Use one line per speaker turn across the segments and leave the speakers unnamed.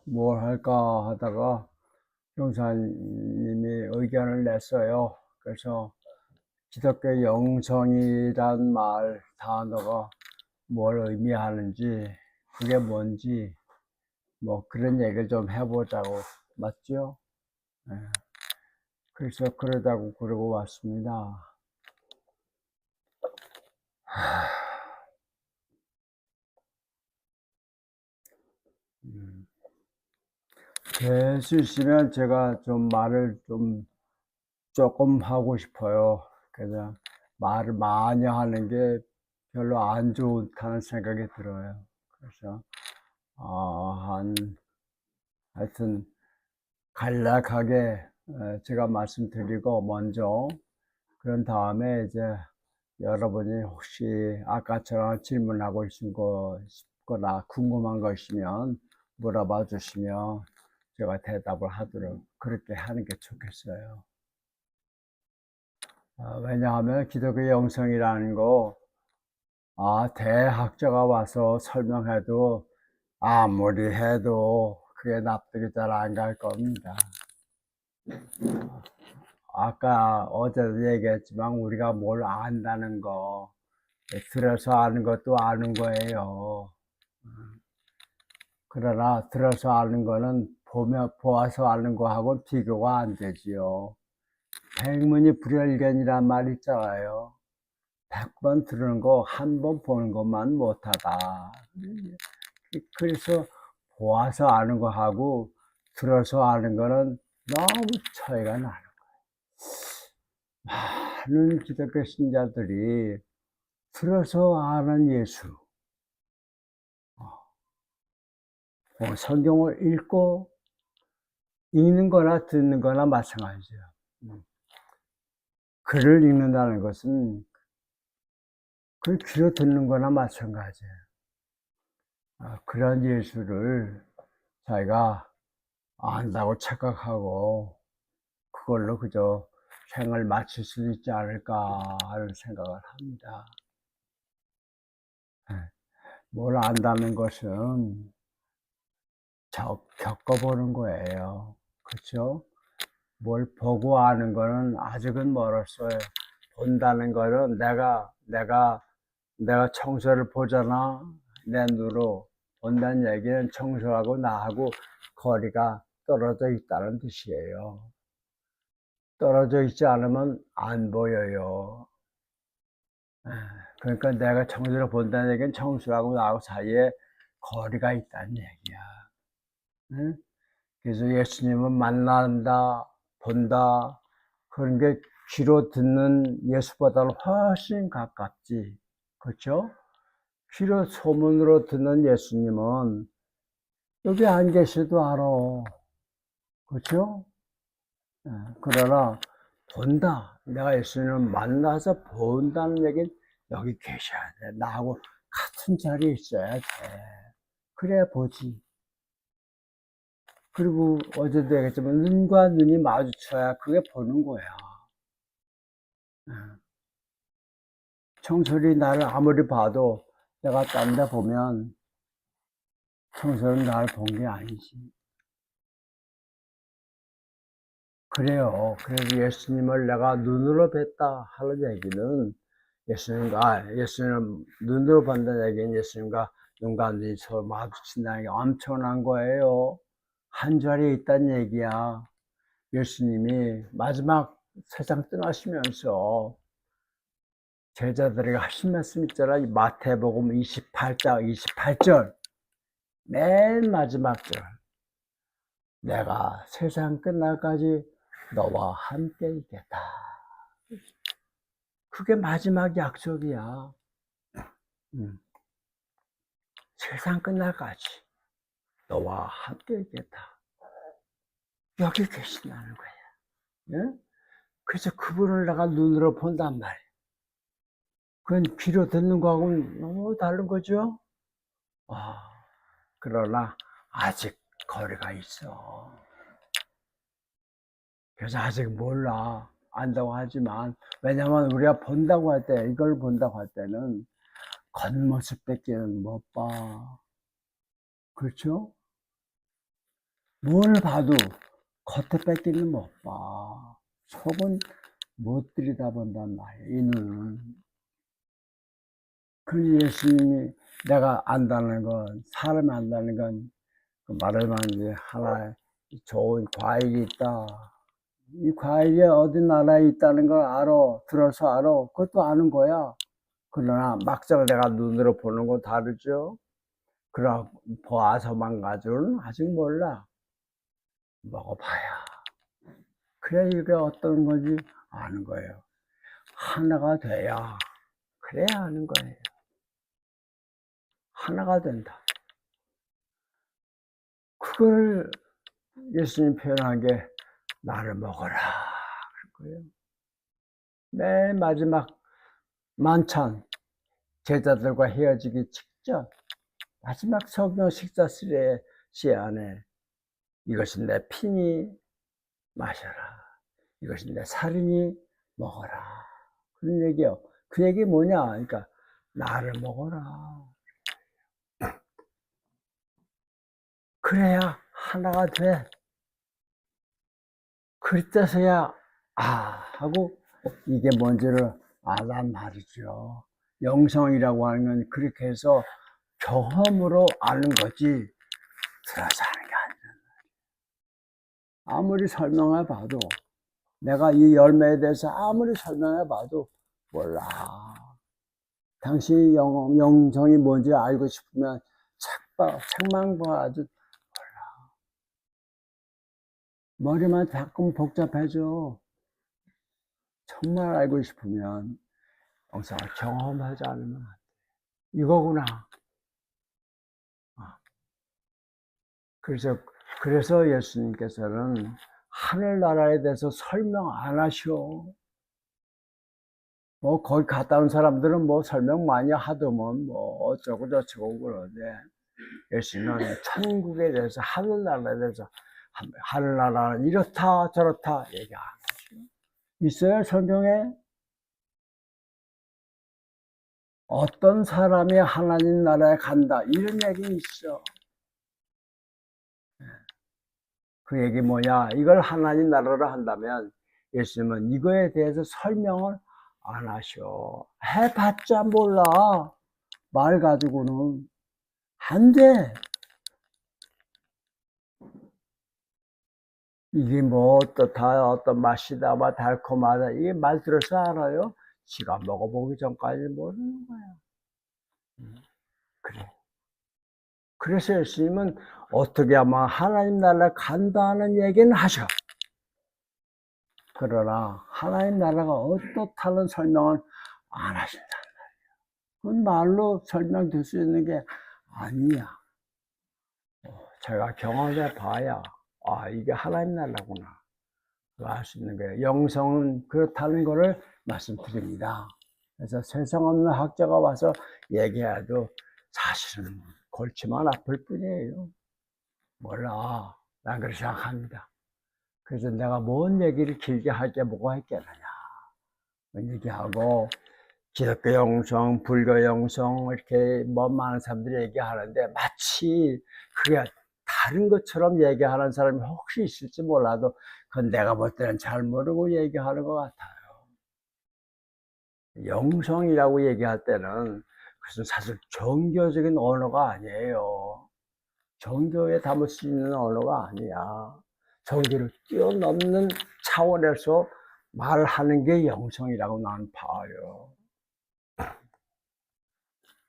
뭘 할까 하다가 형사님이 의견을 냈어요. 그래서 기독교 영성이란 말 단어가 뭘 의미하는지, 그게 뭔지 뭐 그런 얘기를 좀 해보자고. 맞죠? 네. 그래서 그러자고 그러고 왔습니다. 될 수 있으면 제가 좀 말을 좀 조금 하고 싶어요. 그냥 말을 많이 하는 게 별로 안 좋다는 생각이 들어요. 그래서 하여튼 간략하게 제가 말씀드리고 먼저, 그런 다음에 이제 여러분이 혹시 아까처럼 질문하고 싶거나 궁금한 거 있으면 물어봐 주시면 제가 대답을 하도록 그렇게 하는 게 좋겠어요. 왜냐하면 기독교 영성이라는 거, 대학자가 와서 설명해도 아무리 해도 그게 납득이 잘 안 갈 겁니다. 아까 어제도 얘기했지만 우리가 뭘 안다는 거, 들어서 아는 것도 아는 거예요. 그러나 들어서 아는 거는 보아서 아는 거하고 비교가 안 되지요. 백문이 불여일견이란 말 있잖아요. 100번 들은 거 한 번 보는 것만 못하다. 그래서 보아서 아는 거하고 들어서 아는 거는 너무 차이가 나는 거예요. 많은 기독교 신자들이 들어서 아는 예수, 성경을 읽는 거나 듣는 거나 마찬가지예요. 글을 읽는다는 것은 그 귀로 듣는 거나 마찬가지예요. 그런 예수를 자기가 안다고 착각하고 그걸로 그저 생을 마칠 수 있지 않을까 하는 생각을 합니다. 뭘 안다는 것은 겪어보는 거예요. 그렇죠? 뭘 보고 아는 거는 아직은 멀었어요. 본다는 거는 내가 청소를 보잖아. 내 눈으로 본다는 얘기는 청소하고 나하고 거리가 떨어져 있다는 뜻이에요. 떨어져 있지 않으면 안 보여요. 그러니까 내가 청소를 본다는 얘기는 청소하고 나하고 사이에 거리가 있다는 얘기야. 응? 그래서 예수님은 만난다, 본다, 그런 게 귀로 듣는 예수보다는 훨씬 가깝지. 그렇죠? 귀로 소문으로 듣는 예수님은 여기 안 계셔도 알아. 그렇죠? 그러나 본다. 내가 예수님을 만나서 본다는 얘기는 여기 계셔야 돼. 나하고 같은 자리에 있어야 돼. 그래야 보지. 그리고 어제도 얘기했지만 눈과 눈이 마주쳐야 그게 보는 거야. 청솔이 나를 아무리 봐도 내가 딴 데 보면 청솔은 나를 본 게 아니지. 그래요. 그래서 예수님을 내가 눈으로 뵀다 하는 얘기는 예수님 눈으로 본다는 얘기는 예수님과 눈과 눈이 서로 마주친다는 게 엄청난 거예요. 한 자리에 있다는 얘기야. 예수님이 마지막 세상 떠나시면서 제자들에게 하신 말씀 있잖아. 마태복음 28절 맨 마지막 절, 내가 세상 끝날까지 너와 함께 있겠다. 그게 마지막 약속이야. 세상 끝날까지 너와 함께 있겠다. 여기 계신다는 거야. 예? 그래서 그분을 내가 눈으로 본단 말이야. 그건 귀로 듣는 거하고는 너무 다른 거죠. 그러나 아직 거리가 있어. 그래서 아직 몰라. 안다고 하지만, 왜냐면 우리가 본다고 할 때, 이걸 본다고 할 때는 겉모습밖에는 못 봐. 그렇죠? 뭘 봐도 겉에 뺏기는 못 봐. 속은 못 들여다본단 말이에요, 이 눈은. 그 예수님이 내가 안다는 건, 사람이 안다는 건, 그 말하면 이제 하나의 좋은 과일이 있다. 이 과일이 어디 나라에 있다는 걸 알아. 들어서 알아. 그것도 아는 거야. 그러나 막상 내가 눈으로 보는 건 다르죠. 그러나 보아서만 가지고는 아직 몰라. 먹어봐야. 그래, 이게 어떤 건지 아는 거예요. 하나가 돼야. 그래야 아는 거예요. 하나가 된다. 그걸 예수님 표현한 게 나를 먹어라. 그럴 거예요. 맨 마지막 만찬, 제자들과 헤어지기 직전, 마지막 성경 식사 시간에 이것이 내 피니 마셔라. 이것이 내 살이니 먹어라. 그런 얘기요. 그 얘기 뭐냐? 그러니까 나를 먹어라. 그래야 하나가 돼. 그때서야 하고 이게 뭔지를 알란 말이죠. 영성이라고 하는 건 그렇게 해서 경험으로 아는 거지 들어서 하는 게 아니란 말이에요. 아무리 설명해 봐도 내가 이 열매에 대해서 아무리 설명해 봐도 몰라. 당신이 영성이 뭔지 알고 싶으면 책만 봐도 몰라. 머리만 자꾸 복잡해져. 정말 알고 싶으면 영성을 경험하지 않으면 안 돼. 이거구나. 그래서 예수님께서는 하늘나라에 대해서 설명 안 하셔. 뭐, 거기 갔다 온 사람들은 뭐 설명 많이 하더만, 뭐, 어쩌고 저쩌고 그러는데, 예수님은 천국에 대해서, 하늘나라에 대해서, 하늘나라는 이렇다, 저렇다, 얘기 안 하죠. 있어요, 성경에? 어떤 사람이 하나님 나라에 간다, 이런 얘기 있어. 그 얘기 뭐냐? 이걸 하나님 나라로 한다면 예수님은 이거에 대해서 설명을 안 하셔. 해봤자 몰라. 말 가지고는 안 돼. 이게 뭐 어떻다, 어떤 맛이다, 뭐 달콤하다, 이게 말 들어서 알아요? 지가 먹어보기 전까지 모르는 거야. 그래. 그래서 예수님은 어떻게 하면 하나님 나라에 간다는 얘기는 하셔. 그러나 하나님 나라가 어떻다는 설명은 안 하신단 말이야. 그건 말로 설명될 수 있는 게 아니야. 제가 경험해 봐야 이게 하나님 나라구나 알 수 있는 거예요. 영성은 그렇다는 것을 말씀드립니다. 그래서 세상 없는 학자가 와서 얘기해도 사실은 골치만 아플 뿐이에요. 몰라. 난 그렇게 생각합니다. 그래서 내가 뭔 얘기를 길게 할 게 뭐가 있겠느냐. 얘기하고 기독교 영성, 불교 영성 이렇게 뭐 많은 사람들이 얘기하는데 마치 그게 다른 것처럼 얘기하는 사람이 혹시 있을지 몰라도 그건 내가 볼 때는 잘 모르고 얘기하는 것 같아요. 영성이라고 얘기할 때는 그것은 사실 종교적인 언어가 아니에요. 종교에 담을 수 있는 언어가 아니야. 종교를 뛰어넘는 차원에서 말하는 게 영성이라고 나는 봐요.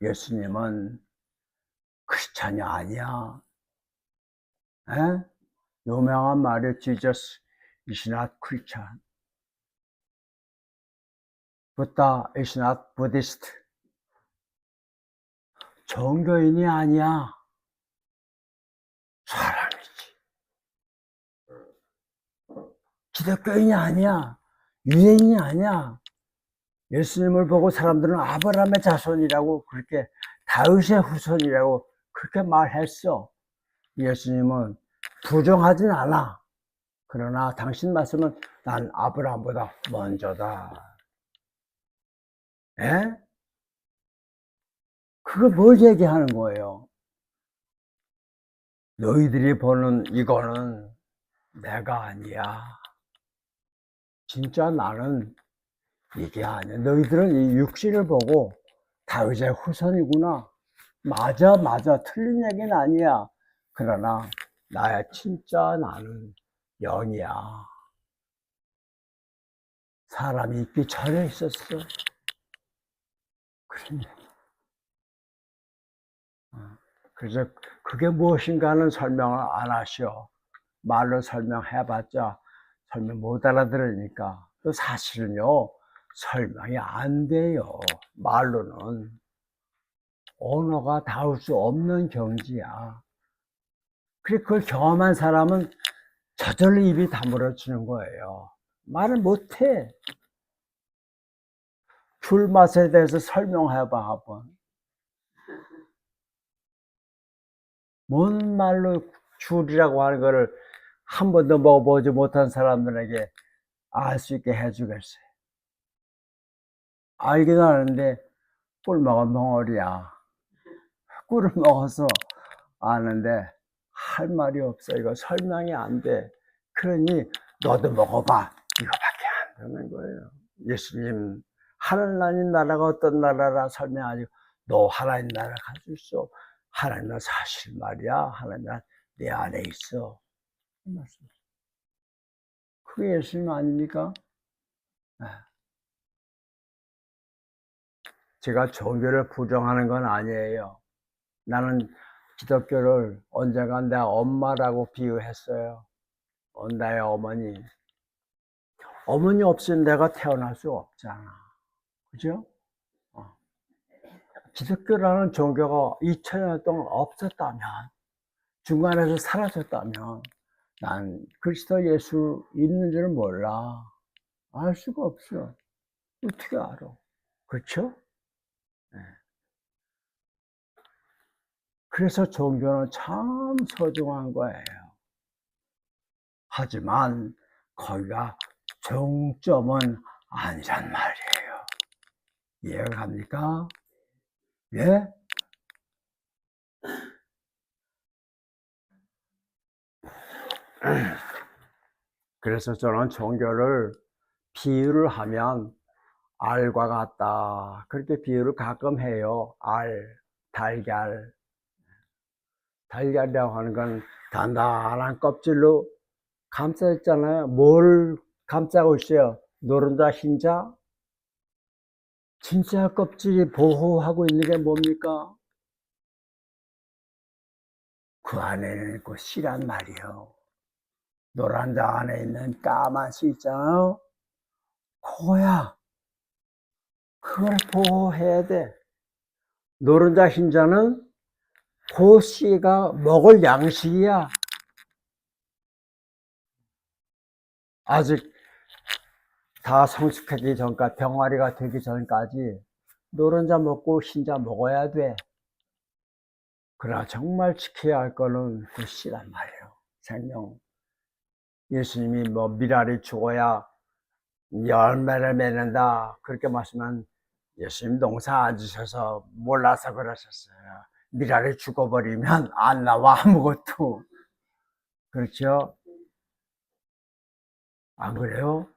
예수님은 크리스찬이 아니야. 에? 유명한 말이 Jesus is not Christian. Buddha is not Buddhist. 종교인이 아니야. 사람이지. 기독교인이 아니야. 유대인이 아니야. 예수님을 보고 사람들은 아브라함의 자손이라고 그렇게 다윗의 후손이라고 그렇게 말했어. 예수님은 부정하진 않아. 그러나 당신 말씀은 난 아브라함보다 먼저다. 에? 그걸 뭘 얘기하는 거예요? 너희들이 보는 이거는 내가 아니야. 진짜 나는 이게 아니야. 너희들은 이 육신을 보고 다윗의 후손이구나. 맞아. 틀린 얘기는 아니야. 그러나 나의 진짜 나는 영이야. 사람이 있기 전에 있었어. 그래서 그게 무엇인가는 설명을 안 하셔. 말로 설명해봤자 설명 못 알아들으니까. 그 사실은요, 설명이 안 돼요. 말로는. 언어가 닿을 수 없는 경지야. 그래, 그걸 경험한 사람은 저절로 입이 다물어지는 거예요. 말을 못해. 줄 맛에 대해서 설명해봐, 한번. 뭔 말로 줄이라고 하는 거를 한 번도 먹어보지 못한 사람들에게 알 수 있게 해주겠어요. 알긴 아는데 꿀 먹은 멍어리야. 꿀을 먹어서 아는데 할 말이 없어. 이거 설명이 안 돼. 그러니 너도 먹어봐. 이거밖에 안 되는 거예요. 예수님 하나님 나라가 어떤 나라라 설명하지. 너 하나님 나라 가질 수 없어. 하나님은 사실 말이야. 하나님은 내 안에 있어. 그게 예수님 아닙니까? 제가 종교를 부정하는 건 아니에요. 나는 기독교를 언젠가 내 엄마라고 비유했어요. 나의 어머니. 어머니 없이는 내가 태어날 수 없잖아. 그죠? 기독교라는 종교가 2000년 동안 없었다면, 중간에서 사라졌다면, 난 그리스도 예수 있는 줄 몰라. 알 수가 없어. 어떻게 알아? 그렇죠? 네. 그래서 종교는 참 소중한 거예요. 하지만 거기가 정점은 아니란 말이에요. 이해가 갑니까? 예? 그래서 저는 종교를 비유를 하면 알과 같다. 그렇게 비유를 가끔 해요. 알, 달걀. 달걀이라고 하는 건 단단한 껍질로 감싸있잖아요. 뭘 감싸고 있어요? 노른자, 흰자? 진짜 껍질이 보호하고 있는 게 뭡니까? 그 안에는 있고 씨란 말이에요. 노란자 안에 있는 까만 씨 있잖아요. 그거야. 그걸 보호해야 돼. 노른자, 흰자는 그 씨가 먹을 양식이야. 아직 다 성숙하기 전까지, 병아리가 되기 전까지 노른자 먹고 흰자 먹어야 돼. 그러나 정말 지켜야 할 거는 그 씨란 말이에요. 생명. 예수님이 뭐 미랄이 죽어야 열매를 맺는다. 그렇게 말씀한 예수님 농사 안 지셔서 몰라서 그러셨어요. 미랄이 죽어버리면 안 나와 아무것도. 그렇죠? 안 그래요?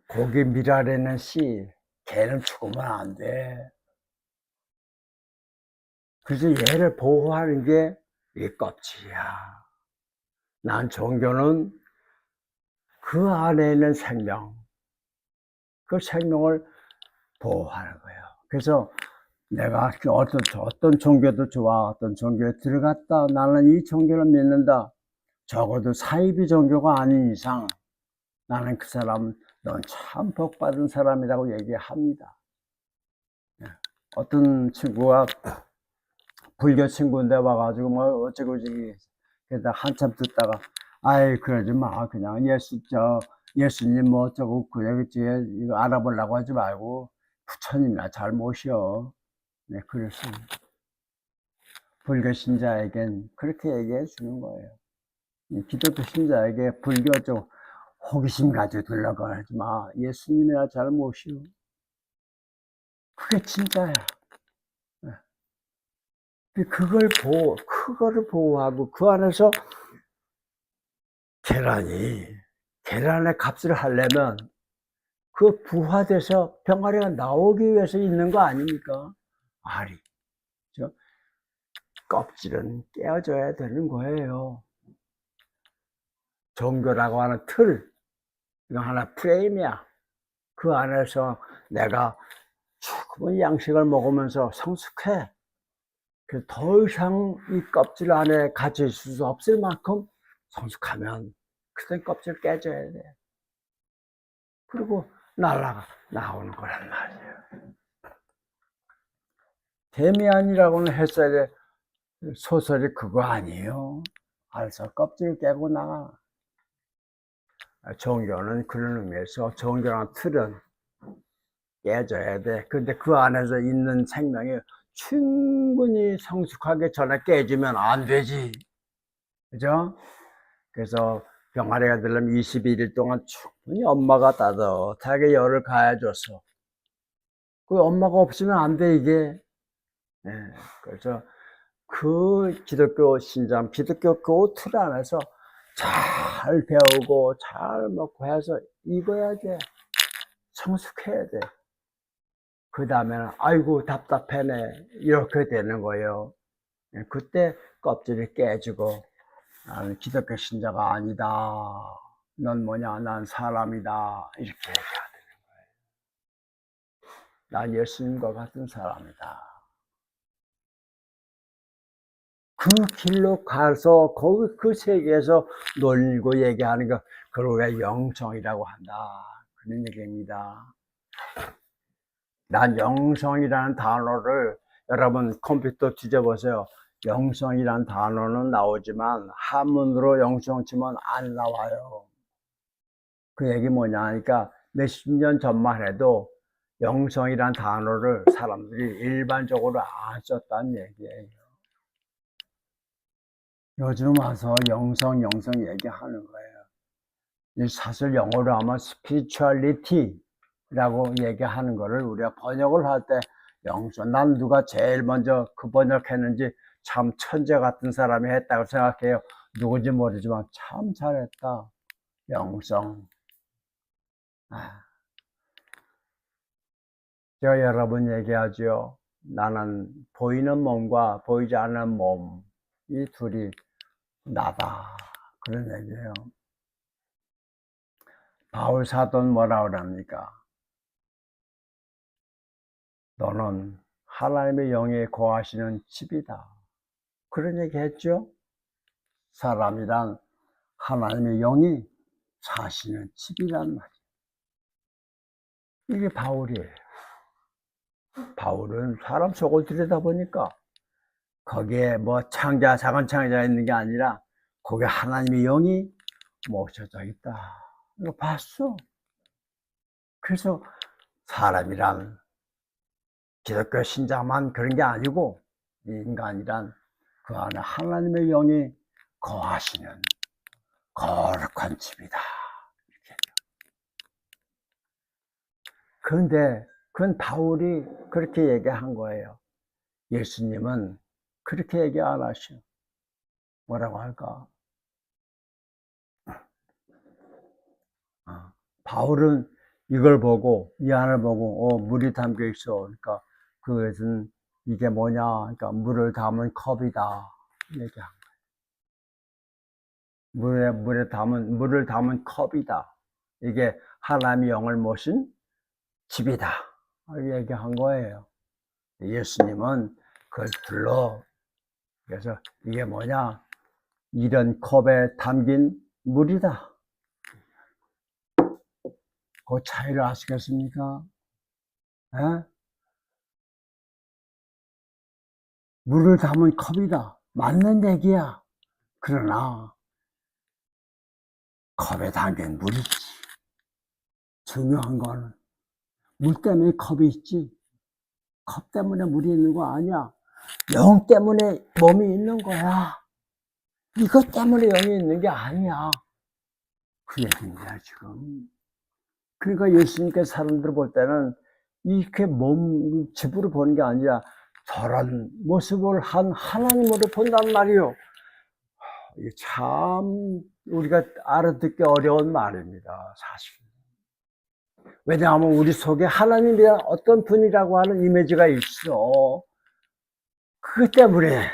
고기 미랄에는 씨, 걔는 죽으면 안 돼. 그래서 얘를 보호하는 게 이 껍질이야. 난 종교는 그 안에 있는 생명, 그 생명을 보호하는 거예요. 그래서 내가 어떤 종교도 좋아, 어떤 종교에 들어갔다, 나는 이 종교를 믿는다. 적어도 사이비 종교가 아닌 이상 나는 그 사람, 넌 참 복받은 사람이라고 얘기합니다. 어떤 친구가 불교 친구인데 와가지고 뭐 어쩌고 저쩌고 그러다 한참 듣다가 아이 그러지 마 그냥 예수님 뭐 어쩌고 그러겠지 이거 알아보려고 하지 말고 부처님이나 잘 모셔. 네, 그렇습니다. 불교 신자에겐 그렇게 얘기해 주는 거예요. 기독교 신자에게 불교 쪽 호기심 가지고 들려고 하지 마. 예수님이나 잘 모시오. 그게 진짜야. 그거를 보호하고 그 안에서 계란의 값을 하려면 그 부화돼서 병아리가 나오기 위해서 있는 거 아닙니까? 알이. 껍질은 깨어져야 되는 거예요. 종교라고 하는 틀, 이거 하나 프레임이야. 그 안에서 내가 조금은 양식을 먹으면서 성숙해. 더 이상 이 껍질 안에 갇혀 있을 수 없을 만큼 성숙하면 그때 껍질 깨져야 돼. 그리고 나오는 거란 말이에요. 데미안이라고는 했어야 돼. 소설이 그거 아니에요. 알아서 껍질 깨고 나가. 종교는 그런 의미에서 종교랑 틀은 깨져야 돼. 근데 그 안에서 있는 생명이 충분히 성숙하게 전에 깨지면 안 되지. 그죠? 그래서 병아리가 되려면 21일 동안 충분히 엄마가 따뜻하게 열을 가해줘서 그 엄마가 없으면 안 돼, 이게. 네, 그래서 그 기독교 신장, 기독교 그 틀 안에서 잘 배우고 잘 먹고 해서 익어야 돼. 성숙해야 돼. 그 다음에는 아이고 답답해네 이렇게 되는 거예요. 그때 껍질이 깨지고 나는 기독교 신자가 아니다. 넌 뭐냐? 난 사람이다. 이렇게 얘기해야 되는 거예요. 난 예수님과 같은 사람이다. 그 길로 가서 거기 그 세계에서 놀고 얘기하는 거 그걸 우리가 영성이라고 한다. 그런 얘기입니다. 난 영성이라는 단어를 여러분 컴퓨터 뒤져보세요. 영성이라는 단어는 나오지만 한문으로 영성 치면 안 나와요. 그 얘기 뭐냐 하니까 몇십 년 전만 해도 영성이라는 단어를 사람들이 일반적으로 안 썼다는 얘기예요. 요즘 와서 영성 얘기하는 거예요. 사실 영어로 하면 spirituality라고 얘기하는 거를 우리가 번역을 할 때 영성, 난 누가 제일 먼저 그 번역했는지 참 천재 같은 사람이 했다고 생각해요. 누군지 모르지만 참 잘했다. 영성. 제가 여러 번 얘기하죠. 나는 보이는 몸과 보이지 않는 몸, 이 둘이 나다. 그런 얘기예요. 바울 사도는 뭐라 그럽니까? 너는 하나님의 영에 거하시는 집이다. 그런 얘기 했죠? 사람이란 하나님의 영이 사시는 집이란 말이에요. 이게 바울이에요. 바울은 사람 속을 들여다보니까 거기에 뭐 작은 창자가 있는 게 아니라 거기에 하나님의 영이 모셔져 있다. 이거 봤어. 그래서 사람이란 기독교 신자만 그런 게 아니고 인간이란 그 안에 하나님의 영이 거하시는 거룩한 집이다. 이렇게. 그런데 그건 바울이 그렇게 얘기한 거예요. 예수님은 그렇게 얘기 안 하셔. 뭐라고 할까? 바울은 이걸 보고 이 안을 보고 물이 담겨 있어. 그러니까 그것은 이게 뭐냐? 그러니까 물을 담은 컵이다. 얘기한 거예요. 물을 담은 컵이다. 이게 하나님의 영을 모신 집이다. 얘기한 거예요. 예수님은 그걸 불러. 그래서 이게 뭐냐? 이런 컵에 담긴 물이다. 그 차이를 아시겠습니까? 에? 물을 담은 컵이다. 맞는 얘기야. 그러나 컵에 담긴 물이지. 중요한 거는 물 때문에 컵이 있지. 컵 때문에 물이 있는 거 아니야. 영 때문에 몸이 있는 거야. 이것 때문에 영이 있는 게 아니야. 그 얘기입니다, 지금. 그러니까 예수님께서 사람들을 볼 때는 이렇게 집으로 보는 게 아니라 저런 모습을 한 하나님으로 본단 말이요. 이게 참 우리가 알아듣기 어려운 말입니다, 사실. 왜냐하면 우리 속에 하나님이 어떤 분이라고 하는 이미지가 있어. 그것 때문에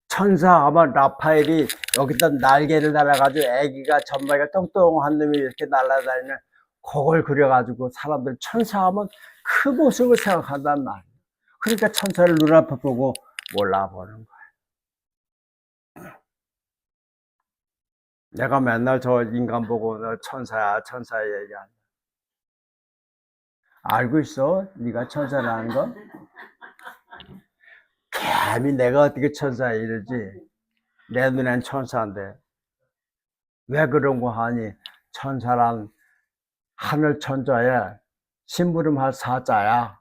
천사 아마 라파엘이 여기다 날개를 달아가지고 애기가 전방에 똥똥한 놈이 이렇게 날아다니는 그걸 그려가지고 사람들 천사하면 그 모습을 생각한단 말이야. 그러니까 천사를 눈앞에 보고 몰라보는 거야. 내가 맨날 저 인간 보고 너 천사야 천사 얘기한다. 알고 있어? 네가 천사라는 거? 감히 내가 어떻게 천사야 이러지? 내 눈엔 천사인데 왜 그런 거 하니? 천사란 하늘 천자에 심부름할 사자야.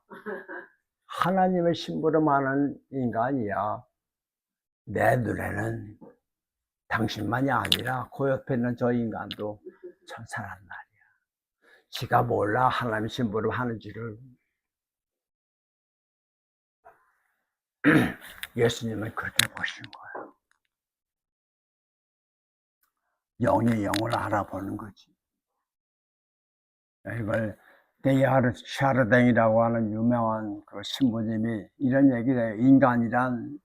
하나님의 심부름하는 인간이야. 내 눈에는 당신만이 아니라 그 옆에 있는 저 인간도 천사란 말이야. 지가 몰라 하나님 심부름 하는지를. 예수님은 그렇게 보신 거예요. 영이 영을 알아보는 거지. 이걸 데이하르 샤르댕이라고 하는 유명한 그 신부님이 이런 얘기를 해요. 인간이란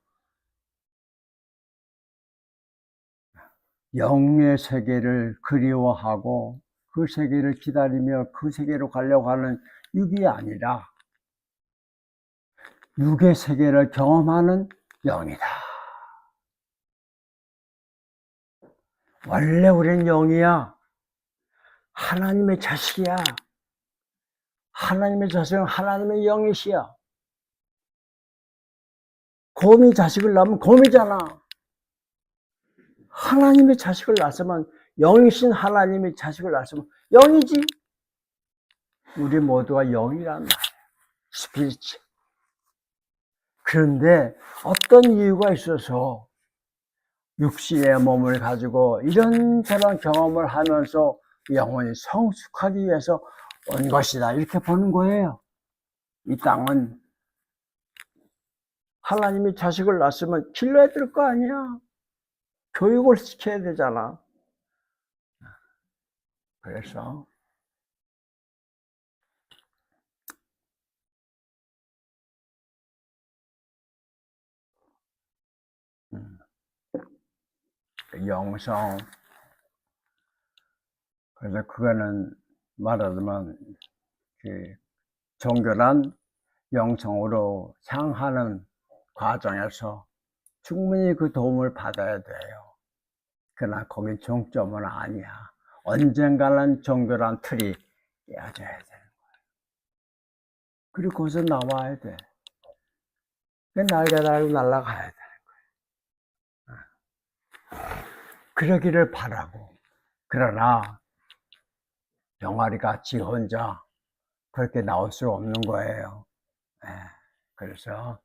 영의 세계를 그리워하고 그 세계를 기다리며 그 세계로 가려고 하는 육이 아니라 육의 세계를 경험하는 영이다. 원래 우린 영이야. 하나님의 자식이야. 하나님의 자식은 하나님의 영이시야. 곰이 자식을 낳으면 곰이잖아. 하나님의 자식을 낳았으면 영이신 하나님의 자식을 낳았으면 영이지. 우리 모두가 영이란 말이야. 스피리츠. 그런데 어떤 이유가 있어서 육신의 몸을 가지고 이런저런 경험을 하면서 영혼이 성숙하기 위해서 온 것이다 이렇게 보는 거예요. 이 땅은 하나님이 자식을 낳았으면 길러야 될 거 아니야. 교육을 시켜야 되잖아. 그래서 영성, 그래서 그거는 말하자면 그 종교란 영성으로 향하는 과정에서 충분히 그 도움을 받아야 돼요. 그러나 거긴 종점은 아니야. 언젠가는 종교란 틀이 깨어져야 되는 거야. 그리고 거기서 나와야 돼. 날개 달고 날아가야 되는 거야. 그러기를 바라고. 그러나 병아리가 지 혼자 그렇게 나올 수 없는 거예요. 그래서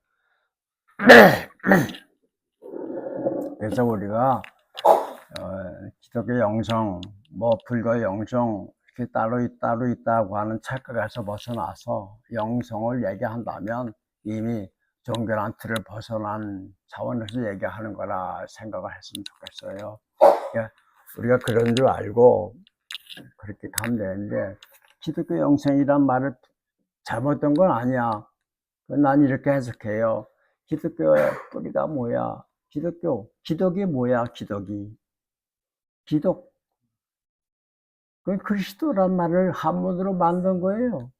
우리가 기독교 영성, 불교 영성 이렇게 따로 있다고 하는 착각에서 벗어나서 영성을 얘기한다면 이미 종교란 틀을 벗어난 차원에서 얘기하는 거라 생각을 했으면 좋겠어요. 그러니까 우리가 그런 줄 알고 그렇게 가면 되는데 기독교 영성이란 말을 잘못된 건 아니야. 난 이렇게 해석해요. 기독교의 뿌리가 뭐야? 기독이 뭐야? 기독. 그건 그리스도란 말을 한문으로 만든 거예요.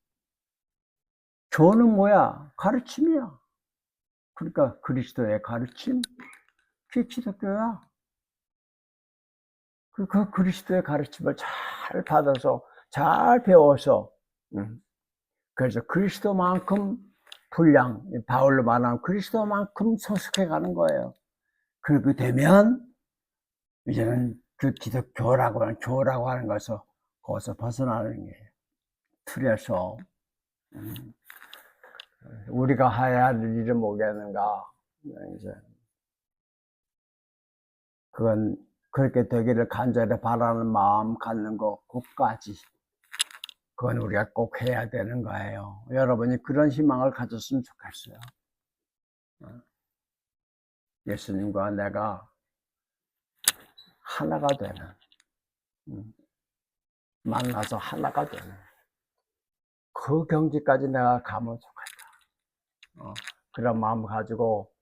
교는 뭐야? 가르침이야. 그러니까 그리스도의 가르침? 그게 기독교야. 그 그리스도의 가르침을 잘 받아서, 잘 배워서, 그래서 그리스도만큼 분량, 바울로 말하면 그리스도만큼 성숙해 가는 거예요. 그렇게 되면, 이제는 그 기독교라고 하는 것에서, 거기서 벗어나는 게 틀에서, 우리가 해야 할 일은 뭐겠는가, 이제, 그건 그렇게 되기를 간절히 바라는 마음 갖는 것까지, 그건 우리가 꼭 해야 되는 거예요. 여러분이 그런 희망을 가졌으면 좋겠어요. 예수님과 내가 하나가 되는, 만나서 하나가 되는 그 경지까지 내가 가면 좋겠다. 그런 마음 가지고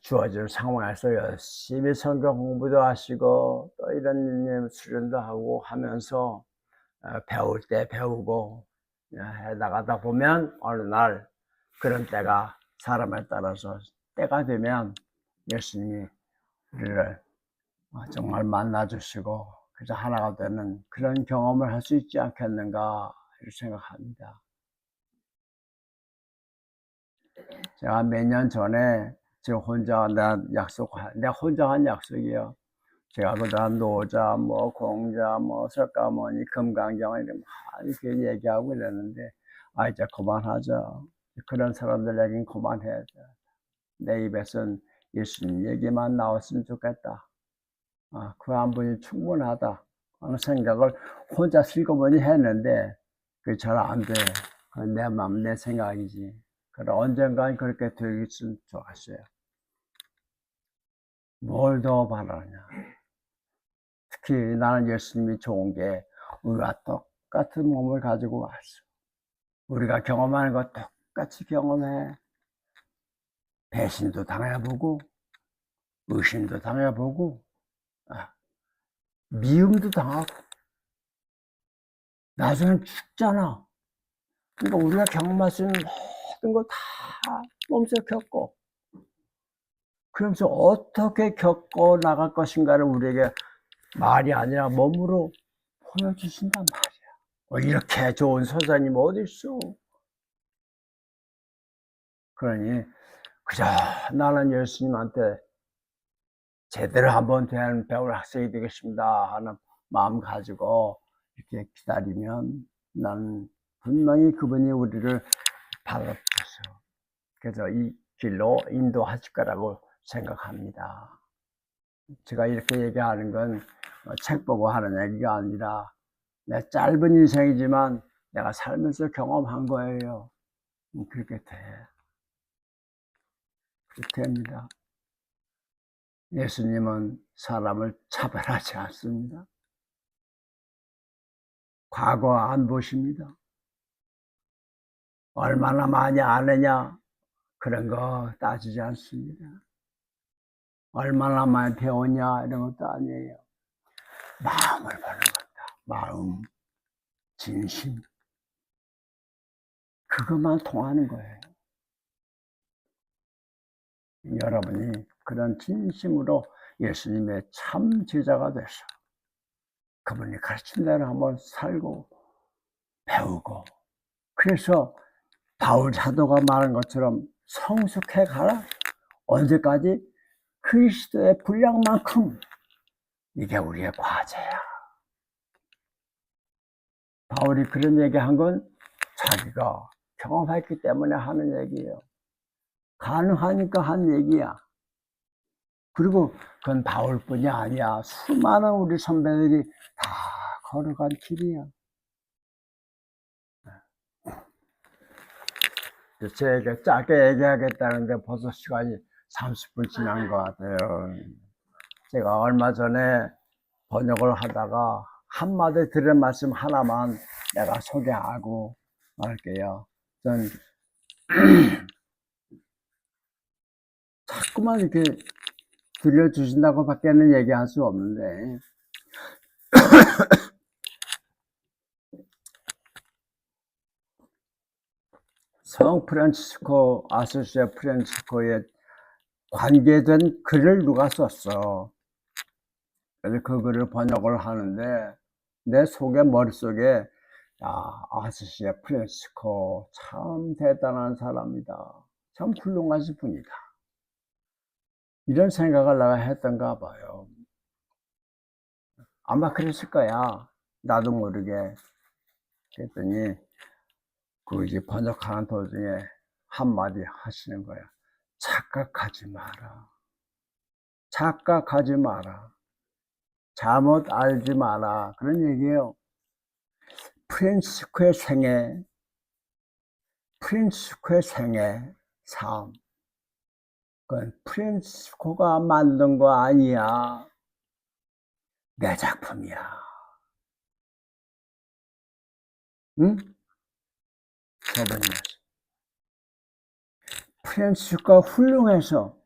주어질 상황에서 열심히 성경 공부도 하시고 또 이런 수련도 하고 하면서 배울 때 배우고 해 나가다 보면 어느 날 그런 때가 사람에 따라서 때가 되면 예수님이 우리를 정말 만나주시고 그래서 하나가 되는 그런 경험을 할 수 있지 않겠는가 이렇게 생각합니다. 제가 몇 년 전에 제가 혼자 내가 혼자 한 약속이요. 제가 그다음 노자, 공자, 석가모니, 금강경 이렇게 얘기하고 이랬는데 이제 그만하자. 그런 사람들에겐 그만해야 돼. 내 입에선 예수님 얘기만 나왔으면 좋겠다. 그 한 분이 충분하다 하는 생각을 혼자 슬그머니 했는데 그게 잘 안 돼. 내 마음, 내 생각이지. 그럼 언젠간 그렇게 되겠으면 좋겠어요. 뭘 더 바라냐. 특히 나는 예수님이 좋은 게 우리가 똑같은 몸을 가지고 왔어. 우리가 경험하는 거 똑같이 경험해. 배신도 당해보고 의심도 당해보고 미움도 당하고 나중엔 죽잖아. 그러니까 우리가 경험할 수 있는 모든 걸 다 몸소 겪고 그러면서 어떻게 겪어 나갈 것인가를 우리에게 말이 아니라 몸으로 보여주신단 말이야. 이렇게 좋은 선생님 어디 있어? 그러니 그저 나는 예수님한테 제대로 한번 배울 학생이 되겠습니다 하는 마음 가지고 이렇게 기다리면 나는 분명히 그분이 우리를 바라보셔. 그래서 이 길로 인도하실 거라고 생각합니다. 제가 이렇게 얘기하는 건 책 보고 하는 얘기가 아니라 내 짧은 인생이지만 내가 살면서 경험한 거예요. 그렇게 돼. 그렇게 됩니다. 예수님은 사람을 차별하지 않습니다. 과거 안 보십니다. 얼마나 많이 아느냐 그런 거 따지지 않습니다. 얼마나 많이 배웠냐 이런 것도 아니에요. 마음을 보는 겁니다. 마음, 진심 그것만 통하는 거예요. 여러분이 그런 진심으로 예수님의 참 제자가 되셔 그분이 가르친 대로 한번 살고 배우고 그래서 바울 사도가 말한 것처럼 성숙해 가라. 언제까지? 그리스도의 분량만큼. 이게 우리의 과제야. 바울이 그런 얘기한 건 자기가 경험했기 때문에 하는 얘기예요. 가능하니까 한 얘기야. 그리고 그건 바울뿐이 아니야. 수많은 우리 선배들이 다 걸어간 길이야. 제가 짧게 얘기하겠다는데 벌써 시간이 30분 지난 것 같아요. 제가 얼마 전에 번역을 하다가 한마디 들은 말씀 하나만 내가 소개하고 말할게요. 전 자꾸만 이렇게 들려주신다고 밖에는 얘기할 수 없는데 성 프란치스코 아소시아 프란치스코에 관계된 글을 누가 썼어. 그래서 그 글을 번역을 하는데 내 머릿속에 아소시아 프란치스코 참 대단한 사람이다. 참 훌륭하신 분이다. 이런 생각을 내가 했던가 봐요. 아마 그랬을 거야. 나도 모르게. 그랬더니 이제 번역하는 도중에 한마디 하시는 거야. 착각하지 마라. 착각하지 마라. 잘못 알지 마라. 그런 얘기예요. 프란치스코의 생애 삶. 그건 프란치스코가 만든 거 아니야. 내 작품이야. 응? 저번에 프란치스코가 훌륭해서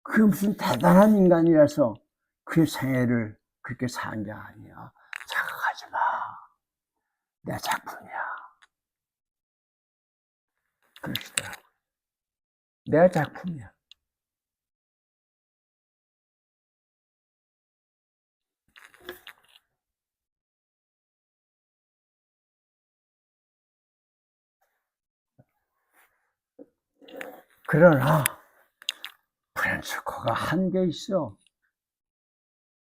그 무슨 대단한 인간이라서 그 생애를 그렇게 산 게 아니야. 착각하지 마. 내 작품이야. 그러시더라고. 내 작품이야. 그러나 프란치스코가 한 게 있어.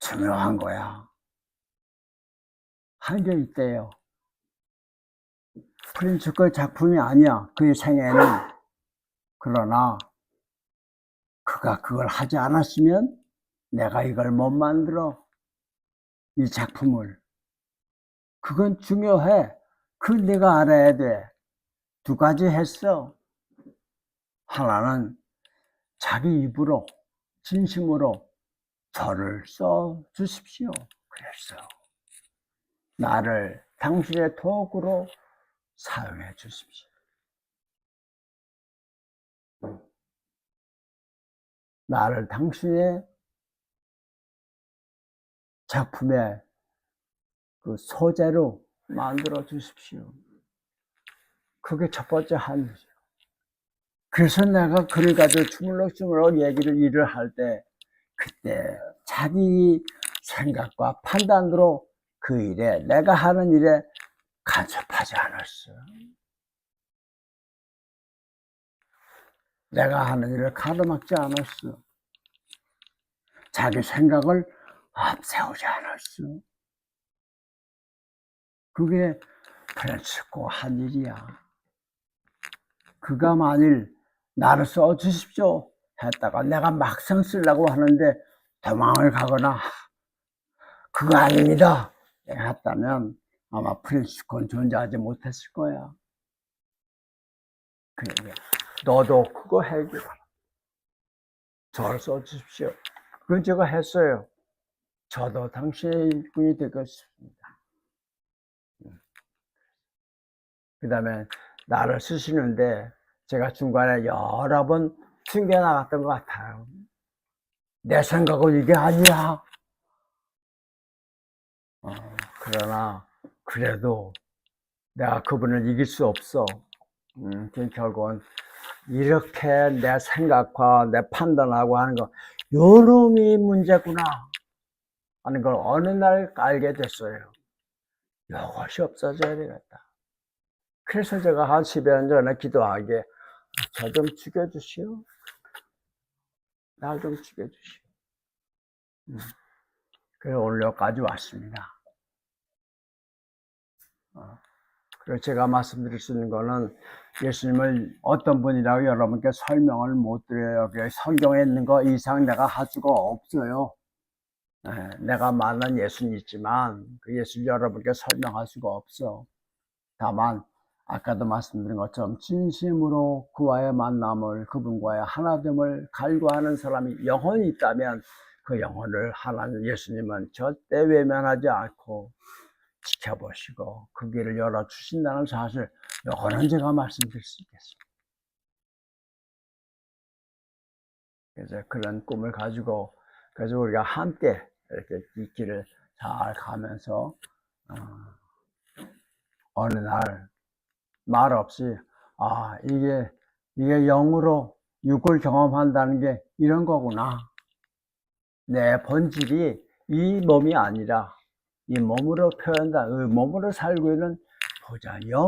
중요한 거야. 한 게 있대요. 프란치스코의 작품이 아니야. 그의 생애는. 그러나 그가 그걸 하지 않았으면 내가 이걸 못 만들어. 이 작품을. 그건 중요해. 그건 내가 알아야 돼. 두 가지 했어. 하나는 자기 입으로 진심으로 저를 써 주십시오. 그랬어. 나를 당신의 도구로 사용해 주십시오. 나를 당신의 작품의 그 소재로 만들어 주십시오. 그게 첫 번째 한이죠. 그래서 내가 글을 가지고 주물럭주물럭 일을 할 때 그때 자기 생각과 판단으로 그 일에 내가 하는 일에 간섭하지 않았어. 내가 하는 일을 가로막지 않았어. 자기 생각을 앞세우지 않았어. 그게 프란치스코 한 일이야. 그가 만일 나를 써주십시오 했다가 내가 막상 쓰려고 하는데 도망을 가거나 그거 아닙니다 했다면 아마 프란치스코는 존재하지 못했을 거야. 그 얘기야. 너도 그거 해주라. 저를 써주십시오. 그건 제가 했어요. 저도 당신의 일꾼이 되겠습니다. 그 다음에 나를 쓰시는데 제가 중간에 여러 번 튕겨나갔던 것 같아요. 내 생각은 이게 아니야. 그러나 그래도 내가 그분을 이길 수 없어. 결국은 이렇게 내 생각과 내 판단하고 하는 거 요놈이 문제구나 하는 걸 어느 날 알게 됐어요. 이것이 없어져야 되겠다. 그래서 제가 한 10여 년 전에 기도하게 저 좀 죽여주시오. 나 좀 죽여주시오. 그래서 오늘 여기까지 왔습니다. 그래서 제가 말씀드릴 수 있는 거는 예수님을 어떤 분이라고 여러분께 설명을 못 드려요. 성경에 있는 거 이상 내가 할 수가 없어요. 내가 말하는 예수는 있지만 그 예수를 여러분께 설명할 수가 없어. 다만 아까도 말씀드린 것처럼 진심으로 그와의 만남을 그분과의 하나됨을 갈구하는 사람이 영혼이 있다면 그 영혼을 하나님 예수님은 절대 외면하지 않고 지켜보시고 그 길을 열어주신다는 사실 이거는 제가 말씀드릴 수 있겠습니다. 그래서 그런 꿈을 가지고 그래서 우리가 함께 이렇게 이 길을 잘 가면서 어느 날 말 없이 이게 영으로 육을 경험한다는 게 이런 거구나. 내 본질이 이 몸이 아니라 이 몸으로 표현다. 그 몸으로 살고 있는 보좌 영.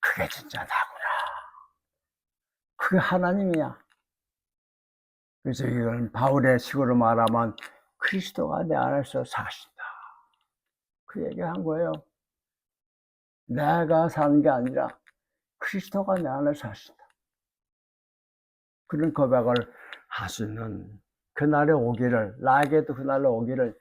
그게 진짜 나구나. 그게 하나님이야. 그래서 이건 바울의 식으로 말하면 그리스도가 내 안에서 사신다. 그 얘기한 거예요. 내가 사는 게 아니라 그리스도가 내 안에 사신다. 그런 고백을 할 수 있는 그날에 오기를, 나에게도 그날에 오기를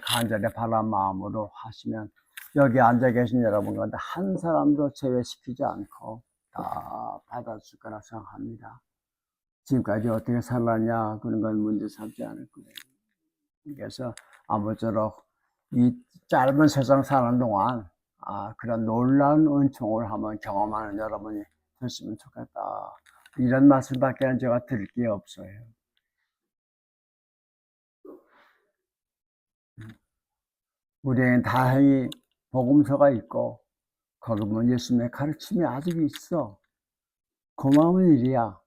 간절히 바란 마음으로 하시면 여기 앉아 계신 여러분 가운데 한 사람도 제외시키지 않고 다 받아줄 거라 생각합니다. 지금까지 어떻게 살았냐 그런 건 문제 삼지 않을 거예요. 그래서 아무쪼록 이 짧은 세상 사는 동안 그런 놀라운 은총을 한번 경험하는 여러분이 됐으면 좋겠다. 이런 말씀밖에 제가 드릴 게 없어요. 우리에겐 다행히 복음서가 있고 거기 보면 예수님의 가르침이 아직 있어. 고마운 일이야.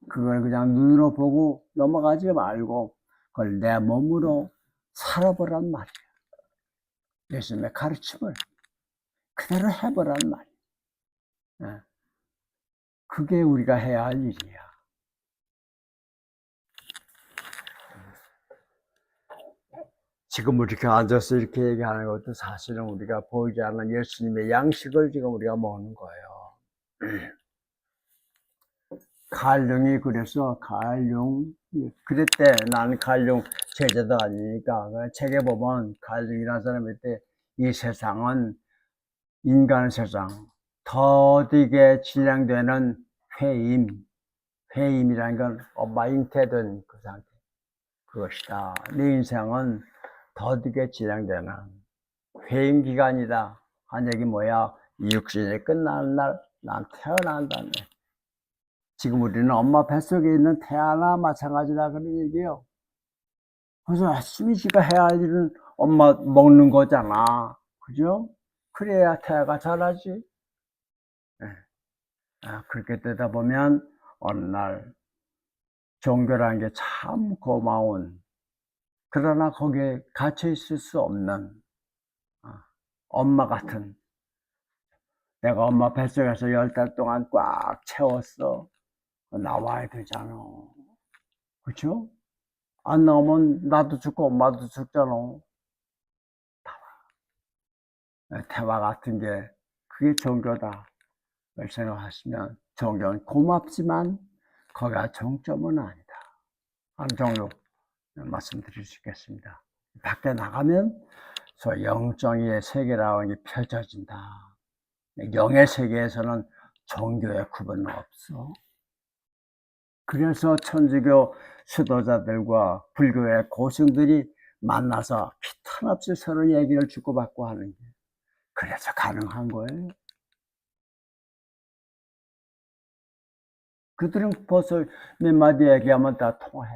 그걸 그냥 눈으로 보고 넘어가지 말고 그걸 내 몸으로 살아보란 말이야. 예수님의 가르침을 그대로 해보란 말이야. 그게 우리가 해야 할 일이야. 지금 이렇게 앉아서 이렇게 얘기하는 것도 사실은 우리가 보이지 않는 예수님의 양식을 지금 우리가 먹는 거예요. 갈룡이 그래서 그랬대. 나는 갈룡 제자도 아니니까. 책에 보면 갈룡이라는 사람이 있대. 이 세상은 인간 세상, 더디게 진행되는 회임이라는 건 엄마 잉태된 그 상태. 그것이다. 네 인생은 더디게 진행되는 회임 기간이다. 한 얘기 뭐야? 육신이 끝나는 날 난 태어난다네. 지금 우리는 엄마 뱃속에 있는 태아나 마찬가지다 그런 얘기예요. 그래서 열심히 지가 해야 할 일은 엄마 먹는 거잖아. 그죠? 그래야 태아가 자라지. 그렇게 되다 보면 어느 날 종교라는 게 참 고마운, 그러나 거기에 갇혀 있을 수 없는 엄마 같은, 내가 엄마 뱃속에서 10달 동안 꽉 채웠어. 나와야 되잖아. 그렇죠? 안 나오면 나도 죽고 엄마도 죽잖아. 태와 같은 게 그게 종교다 생각하시면 종교는 고맙지만 거기가 정점은 아니다 하는 정도 말씀드릴 수 있겠습니다. 밖에 나가면 저 영적의 세계라는 게 펼쳐진다. 영의 세계에서는 종교의 구분은 없어. 그래서 천주교 수도자들과 불교의 고승들이 만나서 피탄 없이 서로 얘기를 주고받고 하는 게 그래서 가능한 거예요. 그들은 벌써 몇 마디 얘기하면 다 통해.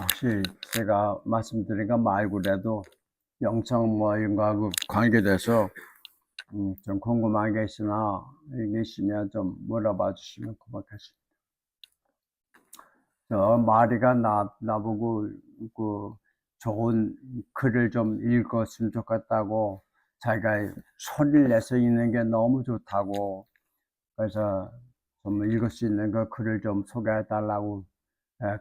혹시 제가 말씀드린 거 말고라도 영성 뭐 이런 거하고 관계돼서 좀 궁금한 게 있으나 있으면 좀 물어봐 주시면 고맙겠습니다. 마리가 나보고 그 좋은 글을 좀 읽었으면 좋겠다고 자기가 소리를 내서 읽는 게 너무 좋다고 그래서 좀 읽을 수 있는 그 글을 좀 소개해 달라고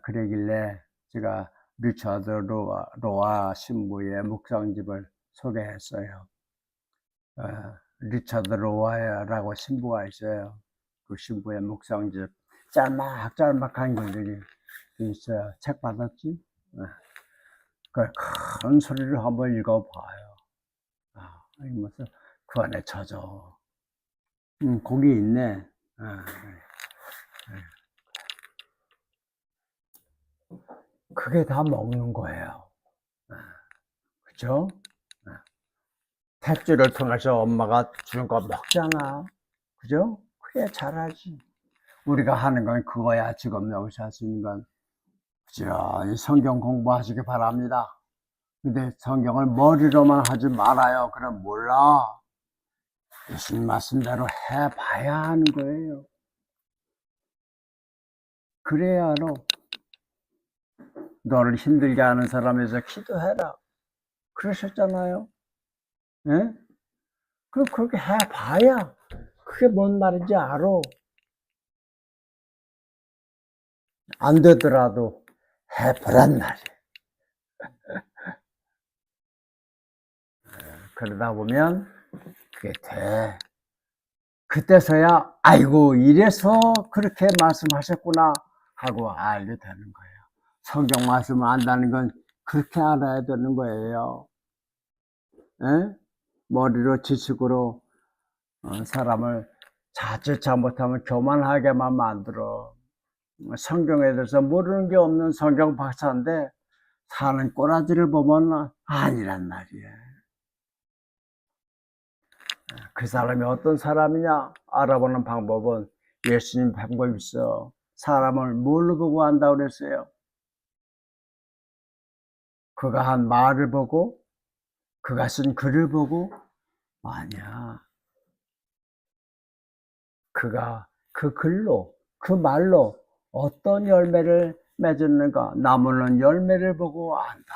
그러길래 제가 리처드 로아 신부의 묵상집을 소개했어요. 리처드 로아라고 신부가 있어요. 그 신부의 묵상집 짤막한 글들이 있어요. 책 받았지? 큰 소리를 한번 읽어봐요. 읽으면서 그 안에 젖어. 거기 있네. 그게 다 먹는 거예요. 그죠? 탯줄을 통해서 엄마가 주는 거 먹잖아. 그죠? 그래, 잘하지. 우리가 하는 건 그거야. 지금 여기서 할 수 있는 건. 그죠? 성경 공부하시기 바랍니다. 근데 성경을 머리로만 하지 말아요. 그럼 몰라. 예수님 말씀대로 해봐야 하는 거예요. 그래야 알아. 너를 힘들게 하는 사람에서 기도해라. 그러셨잖아요. 예? 그렇게 해봐야 그게 뭔 말인지 알아. 안 되더라도 해보란 말이야. 그러다 보면 그게 돼. 그때서야 아이고 이래서 그렇게 말씀하셨구나 하고 알게 되는 거예요. 성경 말씀을 안다는 건 그렇게 알아야 되는 거예요. 에? 머리로 지식으로 사람을 자칫 잘못하면 교만하게만 만들어. 성경에 대해서 모르는 게 없는 성경 박사인데 사는 꼬라지를 보면 아니란 말이에요. 그 사람이 어떤 사람이냐 알아보는 방법은 예수님 방법이 있어. 사람을 뭘로 보고 안다고 그랬어요? 그가 한 말을 보고 그가 쓴 글을 보고 아니야. 그가 그 글로 그 말로 어떤 열매를 맺었는가 나무는 열매를 보고 안다.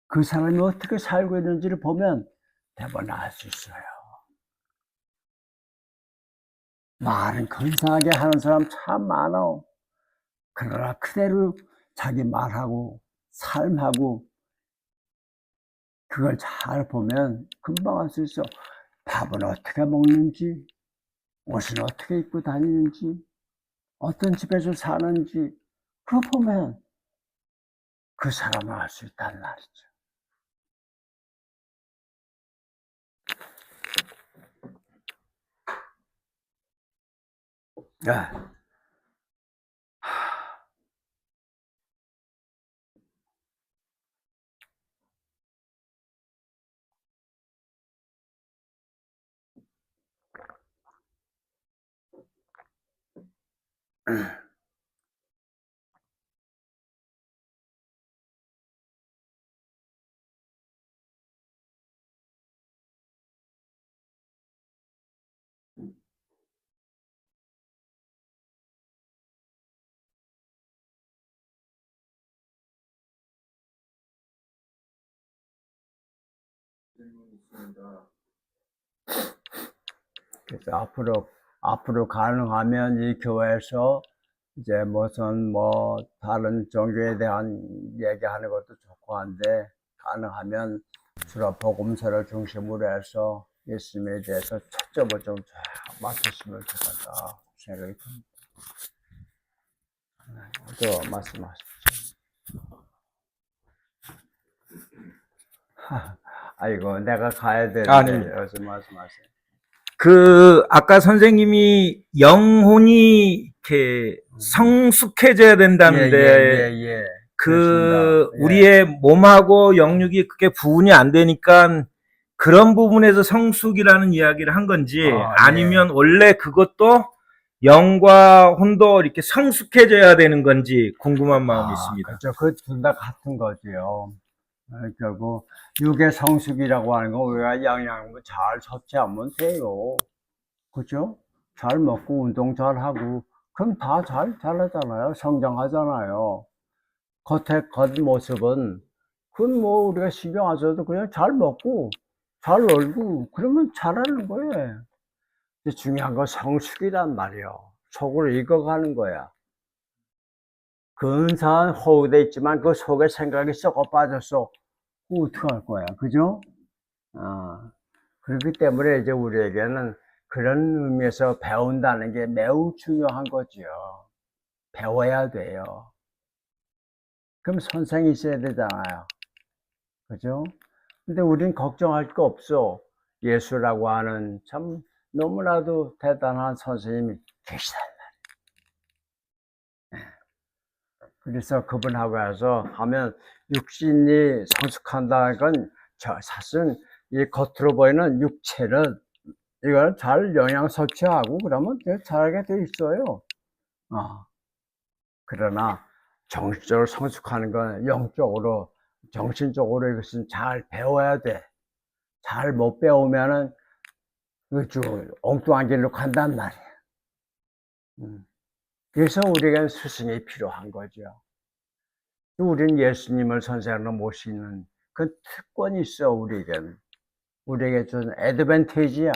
그 사람이 어떻게 살고 있는지를 보면 대부분 알 수 있어요. 말은 근사하게 하는 사람 참 많아. 그러나 그대로 자기 말하고 삶하고 그걸 잘 보면 금방 알 수 있어. 밥은 어떻게 먹는지, 옷은 어떻게 입고 다니는지, 어떤 집에서 사는지, 그거 보면 그 사람을 알 수 있단 말이죠. 네. 그래서 앞으로 가능하면 이 교회에서 이제 무슨 다른 종교에 대한 얘기하는 것도 좋고 한데 가능하면 주로 복음서를 중심으로 해서 예수님에 대해서 초점을 좀 맞추시면 좋겠다 생각이 듭니다. 또 말씀하십시오. 아이고 내가 가야 되는데 여기서 말씀하세요.
아까 선생님이 영혼이 이렇게 성숙해져야 된다는데,
그렇습니다.
우리의 몸하고 영육이 그게 구분이 안 되니까 그런 부분에서 성숙이라는 이야기를 한 건지, 아니면 원래 그것도 영과 혼도 이렇게 성숙해져야 되는 건지 궁금한 마음이 있습니다.
그렇죠. 그 둘 다 같은 거지요. 결국 육의 성숙이라고 하는 건 우리가 영양분 잘 섭취하면 돼요. 그죠? 잘 먹고 운동 잘 하고 그럼 다 잘하잖아요. 성장하잖아요. 겉모습은 그건 우리가 신경 안 써도 그냥 잘 먹고 잘 놀고 그러면 잘하는 거예요. 근데 중요한 건 성숙이란 말이에요. 속으로 익어가는 거야. 근사한 호흡돼 있지만 그 속에 생각이 썩어 빠졌어. 어떡할 거야. 그죠? 그렇기 때문에 이제 우리에게는 그런 의미에서 배운다는 게 매우 중요한 거죠. 배워야 돼요. 그럼 선생이 있어야 되잖아요. 그죠? 근데 우린 걱정할 거 없어. 예수라고 하는 참 너무나도 대단한 선생님이 계시다. 그래서 그분하고 해서 하면 육신이 성숙한다는 건 사실은 이 겉으로 보이는 육체는 이걸 잘 영양 섭취하고 그러면 잘하게 돼 있어요. 그러나 정신적으로 성숙하는 건 영적으로, 정신적으로 이것은 잘 배워야 돼. 잘 못 배우면은 엉뚱한 길로 간단 말이야. 그래서 우리에겐 스승이 필요한 거죠. 우리는 예수님을 선생으로 모시는 그 특권이 있어, 우리에게는. 우리에게 준 애드밴테이지야.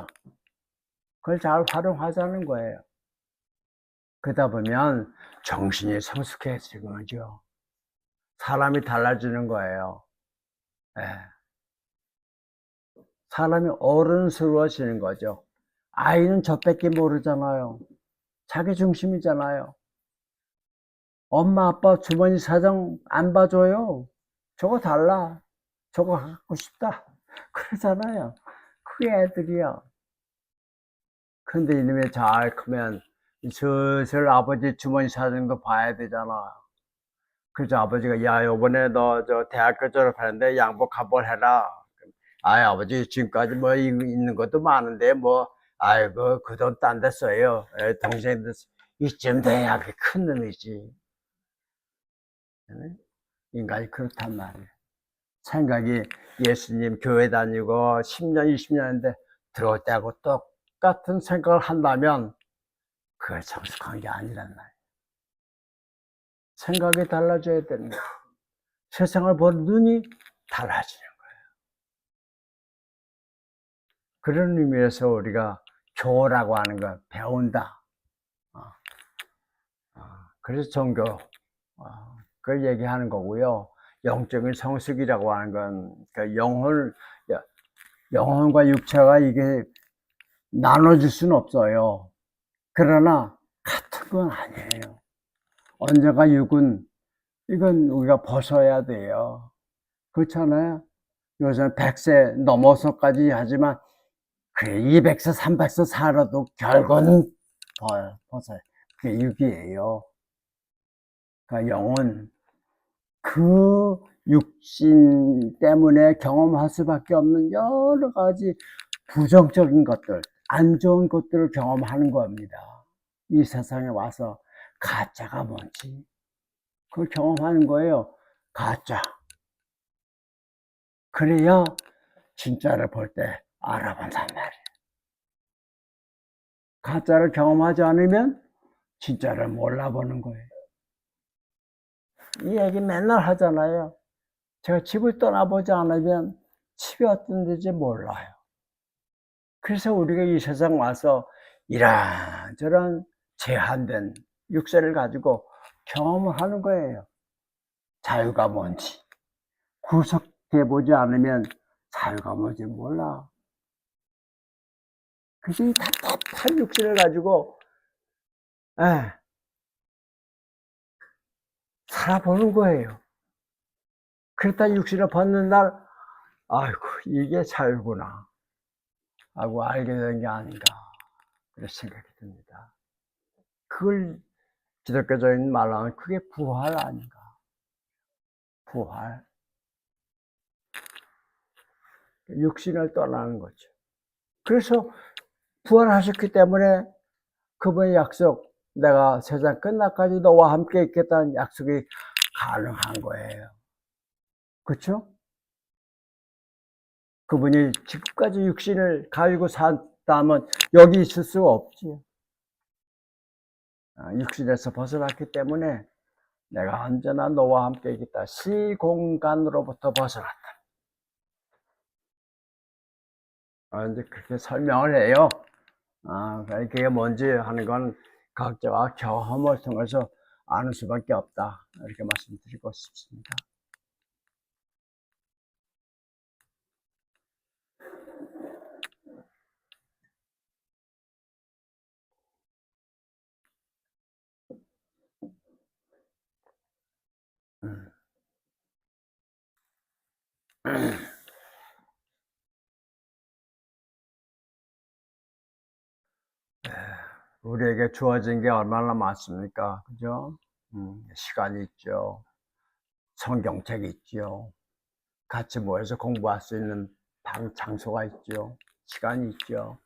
그걸 잘 활용하자는 거예요. 그러다 보면 정신이 성숙해지는 거죠. 사람이 달라지는 거예요. 예. 사람이 어른스러워지는 거죠. 아이는 저밖에 모르잖아요. 자기 중심이잖아요. 엄마 아빠 주머니 사정 안 봐줘요. 저거 달라. 저거 갖고 싶다. 그러잖아요. 그게 애들이야. 근데 이놈이 잘 크면 슬슬 아버지 주머니 사정도 봐야 되잖아. 그래서 아버지가, 야, 요번에 너 저 대학교 졸업하는데 양복 한 번 해라. 아이, 아버지, 지금까지 뭐 있는 것도 많은데, 뭐, 아이고, 그 돈 딴 데 써요. 동생들, 이쯤 돼야 그 큰 놈이지. 인간이 그렇단 말이에요. 생각이 예수님 교회 다니고 10년, 20년인데 들어올 때하고 똑같은 생각을 한다면 그걸 성숙한 게 아니란 말이에요. 생각이 달라져야 되는 거예요. 세상을 보는 눈이 달라지는 거예요. 그런 의미에서 우리가 교라고 하는 거 배운다. 그래서 종교, 그걸 얘기하는 거고요. 영적인 성숙이라고 하는 건, 그러니까 영혼과 육체가 이게 나눠질 수는 없어요. 그러나, 같은 건 아니에요. 언젠가 육은, 이건 우리가 벗어야 돼요. 그렇잖아요? 요새 100세 넘어서까지 하지만, 그래, 200세, 300세 살아도 결국은 벗어요. 그게 육이에요. 그러니까 영은 그 육신 때문에 경험할 수밖에 없는 여러 가지 부정적인 것들, 안 좋은 것들을 경험하는 겁니다. 이 세상에 와서 가짜가 뭔지 그걸 경험하는 거예요. 가짜. 그래야 진짜를 볼 때 알아본단 말이에요. 가짜를 경험하지 않으면 진짜를 몰라보는 거예요. 이 얘기 맨날 하잖아요. 제가 집을 떠나보지 않으면 집이 어떤 데인지 몰라요. 그래서 우리가 이 세상 와서 이런저런 제한된 육체를 가지고 경험을 하는 거예요. 자유가 뭔지. 구속돼 보지 않으면 자유가 뭔지 몰라. 그래서 이 답답한 육체를 가지고 살아보는 거예요. 그랬다 육신을 벗는 날, 아이고, 이게 자유구나 하고 알게 된 게 아닌가, 그런 생각이 듭니다. 그걸 기독교적인 말로 하면 그게 부활 아닌가. 부활. 육신을 떠나는 거죠. 그래서 부활하셨기 때문에 그분의 약속, 내가 세상 끝날까지 너와 함께 있겠다는 약속이 가능한 거예요. 그렇죠? 그분이 지금까지 육신을 가지고 산다면 여기 있을 수가 없지. 육신에서 벗어났기 때문에 내가 언제나 너와 함께 있겠다. 시공간으로부터 벗어났다. 이제 그렇게 설명을 해요. 그게 뭔지 하는 건 각자가 경험을 통해서 아는 수밖에 없다. 이렇게 말씀드리고 싶습니다. 우리에게 주어진 게 얼마나 많습니까? 그죠? 시간이 있죠. 성경책이 있죠. 같이 모여서 공부할 수 있는 장소가 있죠. 시간이 있죠.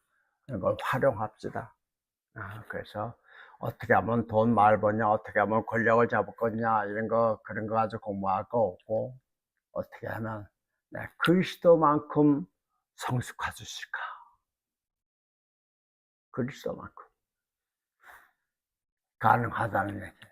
이걸 활용합시다. 그래서 어떻게 하면 돈 많이 버냐, 어떻게 하면 권력을 잡을 거냐, 이런 거, 그런 거 가지고 공부할 거 없고, 어떻게 하면 그리스도만큼 성숙할 수 있을까? 그리스도만큼 가능하다는 얘기.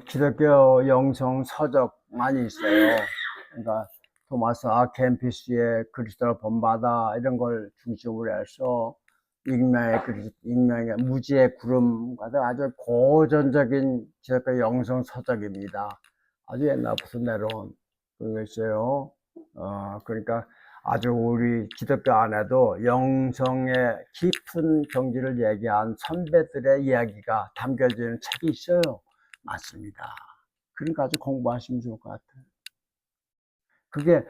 기독교 영성 서적 많이 있어요. 그러니까 토마스 아 캠피스의 그리스도를 본받아 이런 걸 중심으로 해서 익명의 무지의 구름 같은 아주 고전적인 기독교 영성 서적입니다. 아주 옛날부터 내려온 그런 게 있어요. 그러니까 아주 우리 기독교 안에도 영성의 깊은 경지를 얘기한 선배들의 이야기가 담겨져 있는 책이 있어요. 맞습니다. 그러니까 아주 공부하시면 좋을 것 같아요. 그게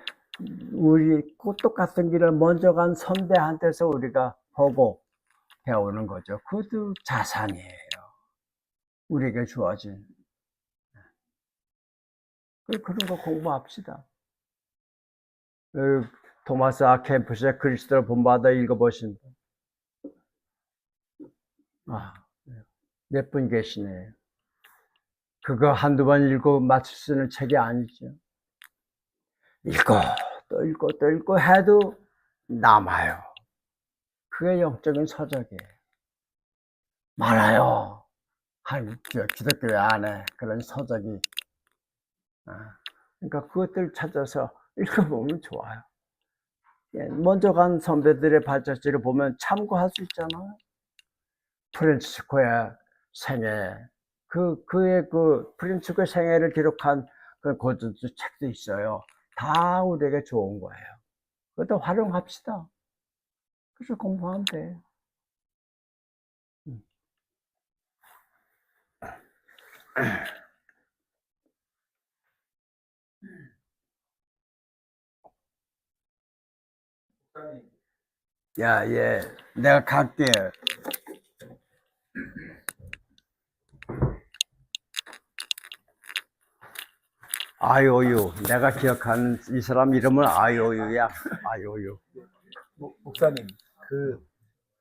우리 똑같은 길을 먼저 간 선배한테서 우리가 보고 배우는 거죠. 그것도 자산이에요. 우리에게 주어진. 그런 거 공부합시다. 토마스 아 캠프스의 그리스도를 본받아 읽어보신 분. 몇 분 계시네요. 그거 한두 번 읽고 마칠 수 있는 책이 아니죠. 읽고 또 읽고 또 읽고 해도 남아요. 그게 영적인 서적이에요. 많아요. 기독교 안에 그런 서적이. 그러니까 그것들 찾아서 읽어보면 좋아요. 먼저 간 선배들의 발자취를 보면 참고할 수 있잖아요. 프란치스코의 생애, 그의 프란치스코의 생애를 기록한 그 고전도 책도 있어요. 다 우리에게 좋은 거예요. 그것도 활용합시다. 그래서 공부하면 돼요. 야, 예, 내가 갈게. 아이오유, 내가 기억하는 이 사람 이름은 아이오유야. 아이오유.
목사님, 그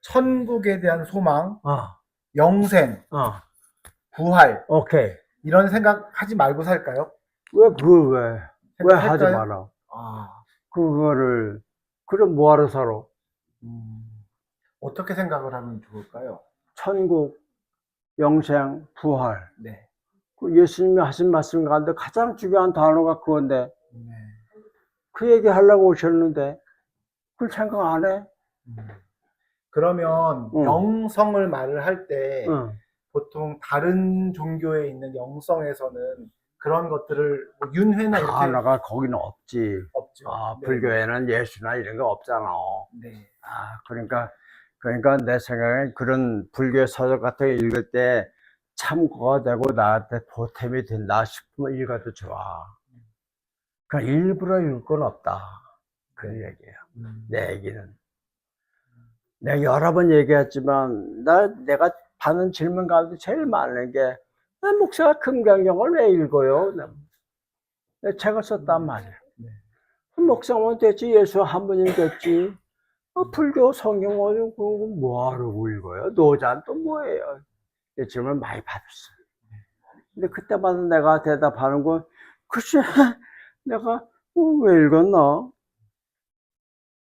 천국에 대한 소망,
어,
영생,
어,
부활
오케이.
이런 생각 하지 말고 살까요?
왜 하지
생각할까요?
마라.
아,
그거를, 그럼 뭐하러 살아?
어떻게 생각을 하면 좋을까요?
천국, 영생, 부활.
네.
그 예수님이 하신 말씀 가운데 가장 중요한 단어가 그건데,
네.
그 얘기 하려고 오셨는데, 그걸 생각 안 해?
그러면
응.
영성을 말을 할 때
응.
보통 다른 종교에 있는 영성에서는 그런 것들을 뭐 윤회나 이렇게
단어가 거기는 없지.
없죠. 네.
불교에는 예수나 이런 거 없잖아.
네.
그러니까 내 생각엔 그런 불교 서적 같은 거 읽을 때 참고가 되고 나한테 보탬이 된다 싶으면 읽어도 좋아. 그냥 일부러 읽을 건 없다. 그런 얘기예요. 내 얘기는. 내가 여러 번 얘기했지만, 내가 받는 질문 가운데 제일 많은 게, 목사가 금강경을 왜 읽어요? 내가 책을 썼단 말이야. 목사면 됐지, 예수 한 분이면 됐지. 불교 성경 그거 뭐하러 읽어요? 노자는 또 뭐예요? 이 질문을 많이 받았어요. 근데 그때마다 내가 대답하는 건, 글쎄, 내가 왜 읽었나?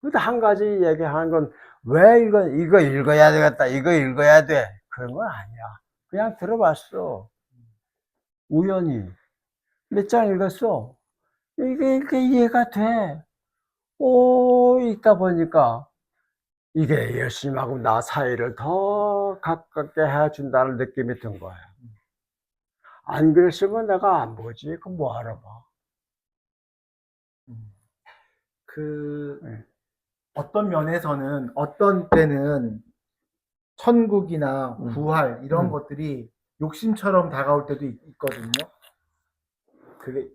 근데 한 가지 얘기하는 건, 왜 이거 읽어야 되겠다, 이거 읽어야 돼. 그런 건 아니야. 그냥 들어봤어. 우연히. 몇 장 읽었어. 이게 이해가 돼. 읽다 보니까, 이게 예수님하고 나 사이를 더 가깝게 해준다는 느낌이 든 거야. 안 그랬으면 내가 안 보지. 그럼 뭐하러 봐.
네. 어떤 면에서는 어떤 때는 천국이나 부활 이런 것들이 욕심처럼 다가올 때도 있거든요.
그래.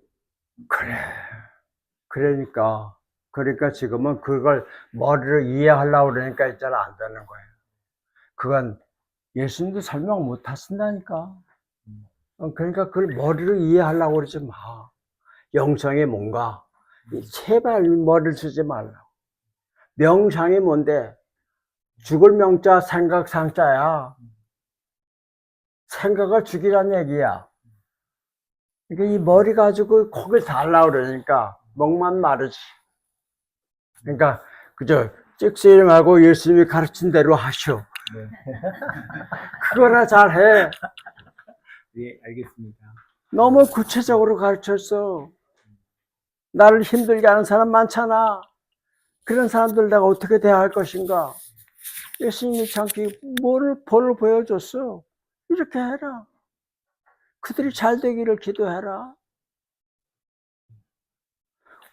그러니까 지금은 그걸 머리로 이해하려고 그러니까 있잖아, 안 되는 거예요. 그건 예수님도 설명 못 하신다니까. 그러니까 그걸 머리로 이해하려고 그러지 마. 영성이 뭔가. 제발 머리를 쓰지 말라고. 명상이 뭔데? 죽을 명자, 생각 상자야. 생각을 죽이란 얘기야. 그러니까 이 머리 가지고 거길 달라고 그러니까 목만 마르지. 그러니까 그저 찍스름하고 예수님이 가르친 대로 하시오.
네.
그거나 잘해.
예, 알겠습니다.
너무 구체적으로 가르쳤어. 나를 힘들게 하는 사람 많잖아. 그런 사람들 내가 어떻게 대할 것인가? 예수님이 참기 벌을 보여줬어. 이렇게 해라. 그들이 잘 되기를 기도해라.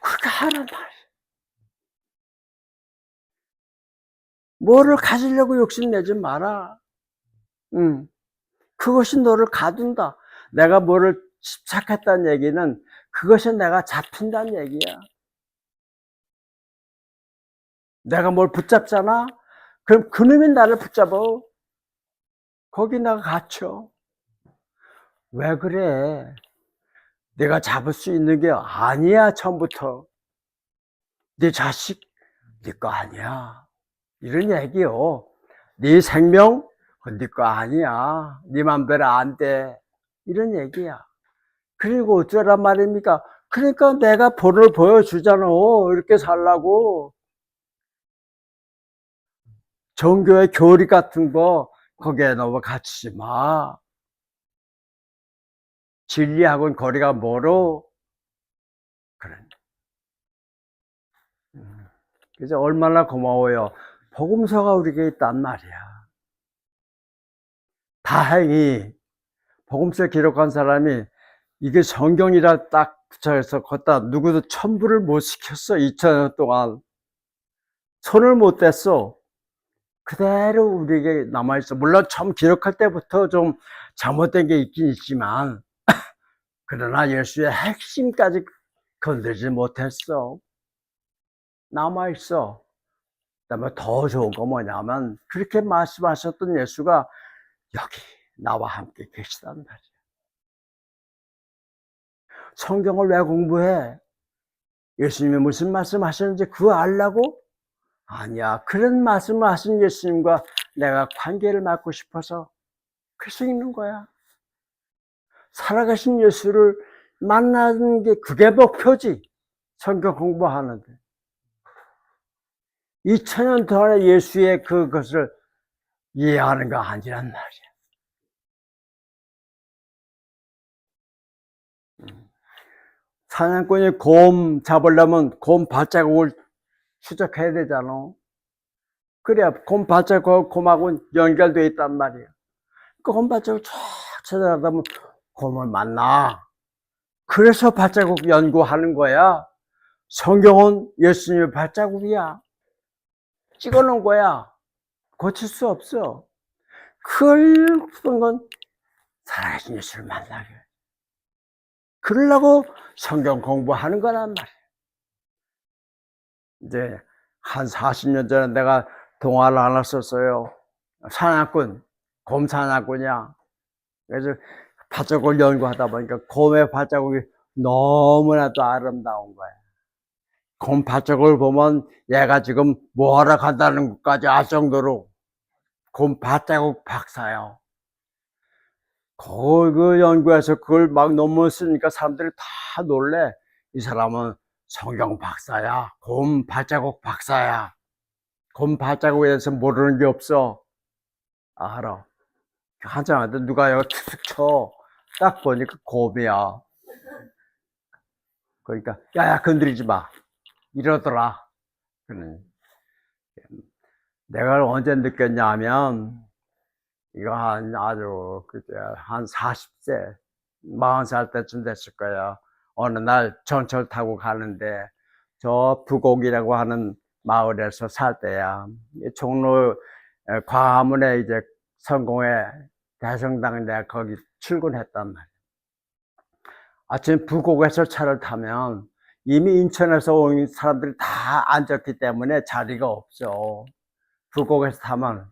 그렇게 하란 말이야. 뭐를 가지려고 욕심내지 마라. 그것이 너를 가둔다. 내가 뭐를 집착했다는 얘기는 그것이 내가 잡힌다는 얘기야. 내가 뭘 붙잡잖아? 그럼 그놈이 나를 붙잡아. 거기 내가 갇혀. 왜 그래? 내가 잡을 수 있는 게 아니야, 처음부터. 네 자식, 네 거 아니야. 이런 얘기요. 네 생명, 그건 네 거 아니야. 네 맘대로 안 돼. 이런 얘기야. 그리고 어쩌란 말입니까? 그러니까 내가 본을 보여주잖아. 이렇게 살라고. 종교의 교리 같은 거, 거기에 너무 갇히지 마. 진리하고는 거리가 멀어. 그래. 그래서 얼마나 고마워요. 복음서가 우리에게 있단 말이야. 다행히 복음서 기록한 사람이 이게 성경이라 딱 붙여서 걷다 누구도 첨부를 못 시켰어. 2000년 동안 손을 못 댔어. 그대로 우리에게 남아있어. 물론 처음 기록할 때부터 좀 잘못된 게 있긴 있지만 그러나 예수의 핵심까지 건들지 못했어. 남아있어. 그다음에 더 좋은 거 뭐냐면 그렇게 말씀하셨던 예수가 여기 나와 함께 계시단 말이야. 성경을 왜 공부해? 예수님이 무슨 말씀 하셨는지 그거 알라고? 아니야. 그런 말씀을 하신 예수님과 내가 관계를 맺고 싶어서 그래서 읽는 거야. 살아가신 예수를 만나는 게 그게 목표지. 성경 공부하는데. 2000년 동안의 예수의 그것을 이해하는 거 아니란 말이야. 사냥꾼이 곰 잡으려면 곰 발자국을 추적해야 되잖아. 그래야 곰 발자국하고 곰하고는 연결되어 있단 말이야. 그 곰 발자국을 쫙 찾아가다 보면 곰을 만나. 그래서 발자국 연구하는 거야. 성경은 예수님의 발자국이야. 찍어 놓은 거야. 고칠 수 없어. 그런 건 살아계신 예수를 만나게. 그러려고 성경 공부하는 거란 말이야. 이제 한 40년 전에 내가 동화를 하나 썼어요. 사냥꾼, 곰 사냥꾼이야. 그래서 발자국을 연구하다 보니까 곰의 발자국이 너무나도 아름다운 거야. 곰 발자국을 보면 얘가 지금 뭐 하러 간다는 것까지 알 정도로 곰 발자국 박사요. 그 연구해서 그걸 막 논문 쓰니까 사람들이 다 놀래. 이 사람은 성경 박사야. 곰 발자국 박사야. 곰 발자국에 대해서 모르는 게 없어. 알아. 한참 하는데 누가 여기 툭툭 쳐. 딱 보니까 곰이야. 그러니까 야야 건드리지 마. 이러더라. 내가 언제 느꼈냐면 이거 아주 그때 한 40세 40살 때쯤 됐을 거야. 어느 날 전철 타고 가는데 저 부곡이라고 하는 마을에서 살 때야. 종로 광화문에 이제 성공회 대성당 내가 거기 출근했단 말이야. 아침 부곡에서 차를 타면 이미 인천에서 온 사람들이 다 앉았기 때문에 자리가 없어. 부곡에서 타면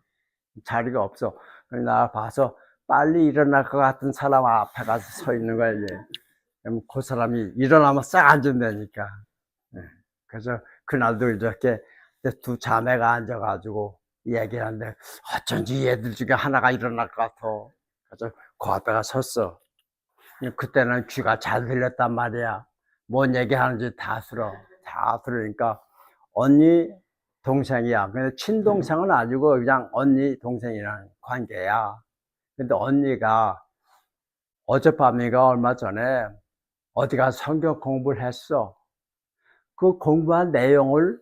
자리가 없어. 나 봐서 빨리 일어날 것 같은 사람 앞에 가서 서 있는 거야, 이제. 그럼 그 사람이 일어나면 싹 앉은다니까. 그래서 그날도 이렇게 두 자매가 앉아가지고 얘기하는데 어쩐지 얘들 중에 하나가 일어날 것 같아. 그래서 그 앞에 가서 섰어. 그때는 귀가 잘 들렸단 말이야. 뭔 얘기하는지 다 들으니까 언니 동생이야. 근데 친동생은 아니고 그냥 언니 동생이라는 관계야. 근데 언니가 어젯밤인가 얼마 전에 어디 가서 성경 공부를 했어. 그 공부한 내용을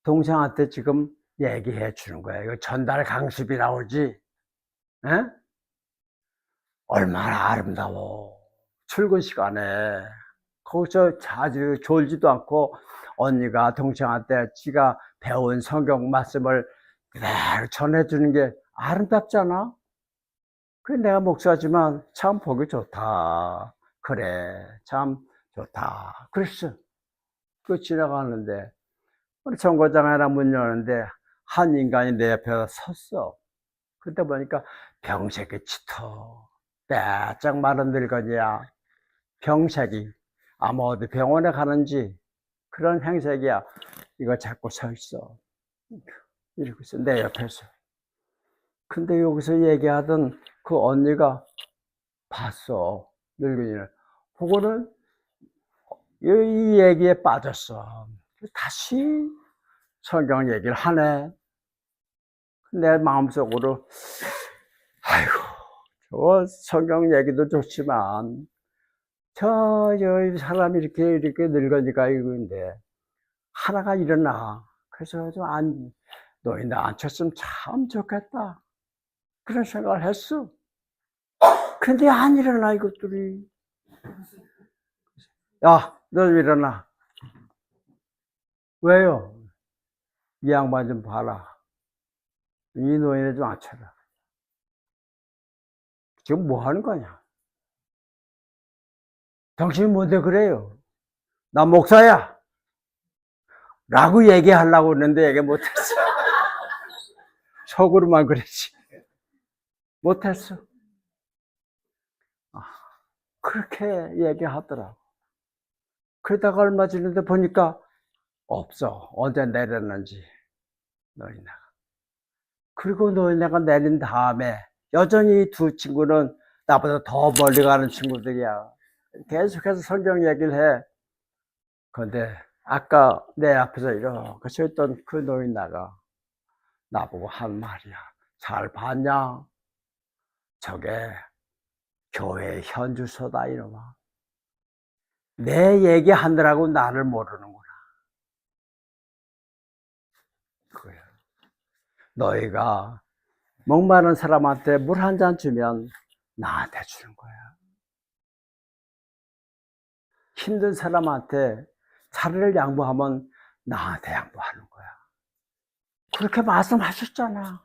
동생한테 지금 얘기해 주는 거야. 이거 전달 강습이라고 그러지. 에? 얼마나 아름다워. 출근 시간에 거기서 자주 졸지도 않고 언니가 동생한테 지가 배운 성경 말씀을 그대로 전해주는 게 아름답잖아. 그 내가 목사지만 참 보기 좋다. 그래, 참 좋다. 그랬어. 그 지나가는데 우리 정거장 하나 문 여는데 한 인간이 내 옆에 섰어. 그때 보니까 병색이 짙어. 빼짝 마른 늙은이야. 병색이 아마 어디 병원에 가는지 그런 행색이야. 이거 자꾸 서 있어. 이러고 있어. 내 옆에서. 근데 여기서 얘기하던 그 언니가 봤어. 늙은이를. 그거는 이 얘기에 빠졌어. 다시 성경 얘기를 하네. 내 마음속으로 아이고 저 성경 얘기도 좋지만 저 사람이 이렇게 늙으니까 이건데 하나가 일어나. 그래서 너희 나 앉혔으면 참 좋겠다. 그런 생각을 했어. 근데 안 일어나 이것들이. 야, 너 일어나. 왜요? 이 양반 좀 봐라. 이 노인을 좀 앉혀라. 지금 뭐 하는 거냐? 당신이 뭔데 그래요? 나 목사야. 라고 얘기하려고 했는데 얘기 못했어. 속으로만 그랬지. 못했어. 그렇게 얘기하더라고. 그러다가 얼마 지났는데 보니까 없어. 언제 내렸는지. 노인네가. 그리고 노인네가 내린 다음에 여전히 두 친구는 나보다 더 멀리 가는 친구들이야. 계속해서 성경 얘기를 해. 그런데 아까 내 앞에서 이렇게 서 있던 그 노인네가 나보고 한 말이야. 잘 봤냐? 저게 교회 현주소다 이놈아. 내 얘기하느라고 나를 모르는구나. 그거야. 너희가 목마른 사람한테 물 한 잔 주면 나한테 주는 거야. 힘든 사람한테 자리를 양보하면 나한테 양보하는 거야. 그렇게 말씀하셨잖아.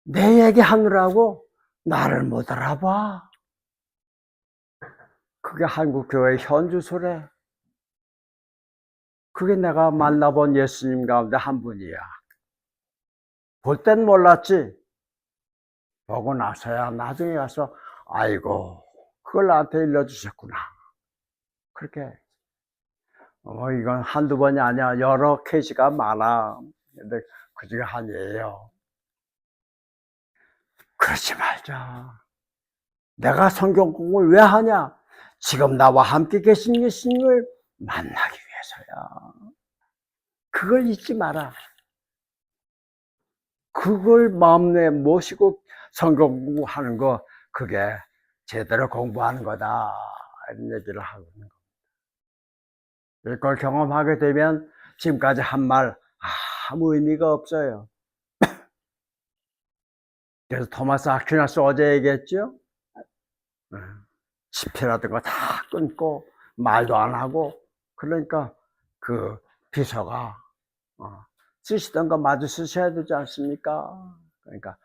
내 얘기 하느라고 나를 못 알아봐. 그게 한국교회 현주소래. 그게 내가 만나본 예수님 가운데 한 분이야. 볼 땐 몰랐지. 보고 나서야 나중에 가서 아이고 그걸 나한테 일러주셨구나. 그렇게 이건 한두 번이 아니야. 여러 케이스가 많아. 근데 그 중에 한 예예요. 그러지 말자. 내가 성경 공부를 왜 하냐? 지금 나와 함께 계신 예수님을 만나기 위해서야. 그걸 잊지 마라. 그걸 마음에 모시고 성경 공부하는 거, 그게 제대로 공부하는 거다. 이런 얘기를 하고 있는 겁니다. 이걸 경험하게 되면 지금까지 한 말 아무 의미가 없어요. 그래서 토마스 아퀴나스 어제 얘기했죠? 집회라든가 다 끊고 말도 안 하고 그러니까 그 비서가 쓰시던 거 마저 쓰셔야 되지 않습니까? 그러니까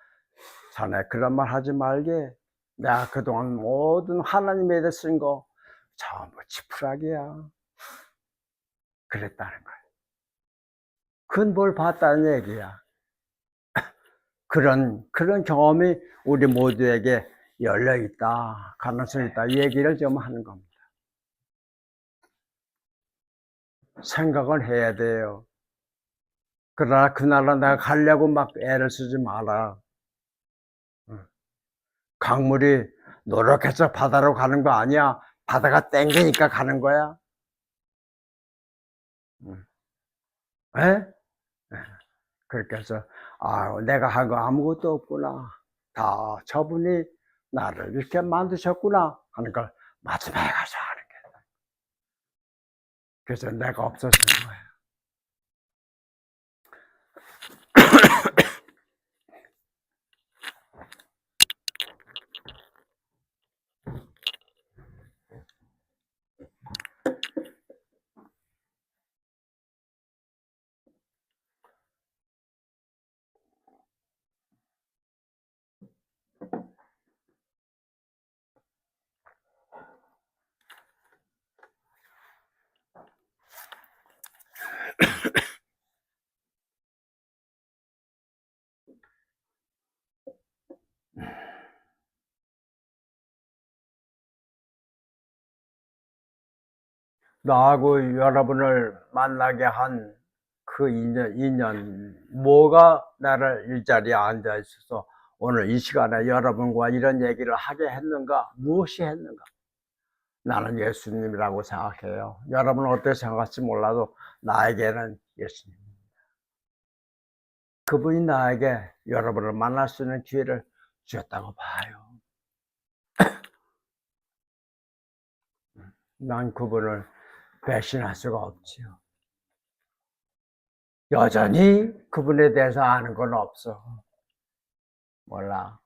자네 그런 말 하지 말게. 내가 그동안 모든 하나님에 대해 쓴 거 전부 지푸라기야. 그랬다는 거예요. 그건 뭘 봤다는 얘기야. 그런 경험이 우리 모두에게 열려있다, 가능성이 있다, 이 얘기를 좀 하는 겁니다. 생각을 해야 돼요. 그러나 그 나라 내가 가려고 막 애를 쓰지 마라. 강물이 노력해서 바다로 가는 거 아니야. 바다가 땡기니까 가는 거야. 에? 그렇게 해서 내가 한 거 아무것도 없구나. 다 저분이 나를 이렇게 만드셨구나 하는 걸 마지막에 가서 하는 거예요. 그래서 내가 없어지는 거예요. 나하고 여러분을 만나게 한 그 인연, 뭐가 나를 이 자리에 앉아 있어서 오늘 이 시간에 여러분과 이런 얘기를 하게 했는가? 무엇이 했는가? 나는 예수님이라고 생각해요. 여러분은 어떻게 생각할지 몰라도 나에게는 예수님. 그분이 나에게 여러분을 만날 수 있는 기회를 주셨다고 봐요. 난 그분을 배신할 수가 없지요. 여전히 그분에 대해서 아는 건 없어. 몰라.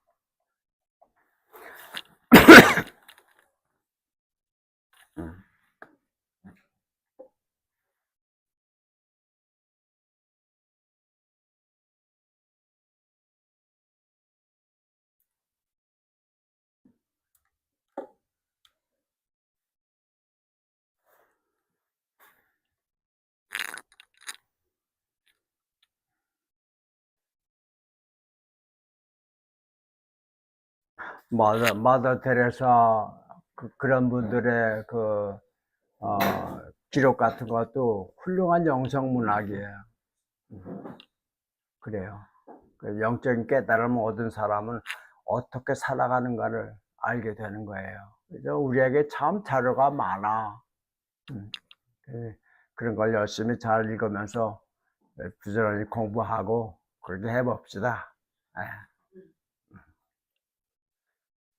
마더 테레사 그런 분들의 기록 같은 것도 훌륭한 영성 문학이에요. 그래요. 그 영적인 깨달음을 얻은 사람은 어떻게 살아가는가를 알게 되는 거예요. 그래서 우리에게 참 자료가 많아. 그런 걸 열심히 잘 읽으면서 부지런히 공부하고 그렇게 해봅시다.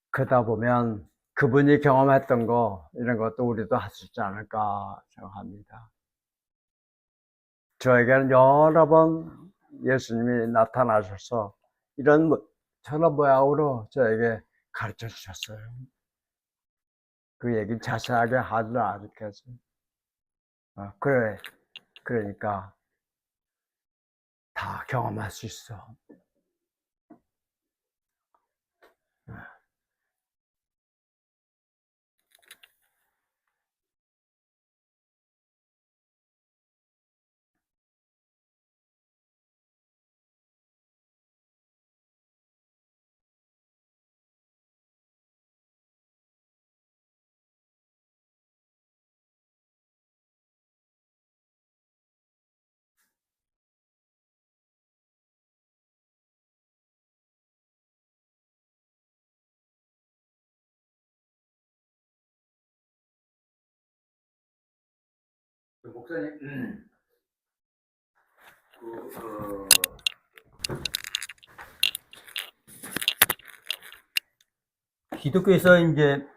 그러다 보면 그분이 경험했던 거 이런 것도 우리도 할 수 있지 않을까 생각합니다. 저에게는 여러 번 예수님이 나타나셔서 저런 모양으로 저에게 가르쳐 주셨어요. 그 얘기 자세하게 하지는 않겠어요. 그러니까 다 경험할 수 있어.
목사님, 기독교에서 이제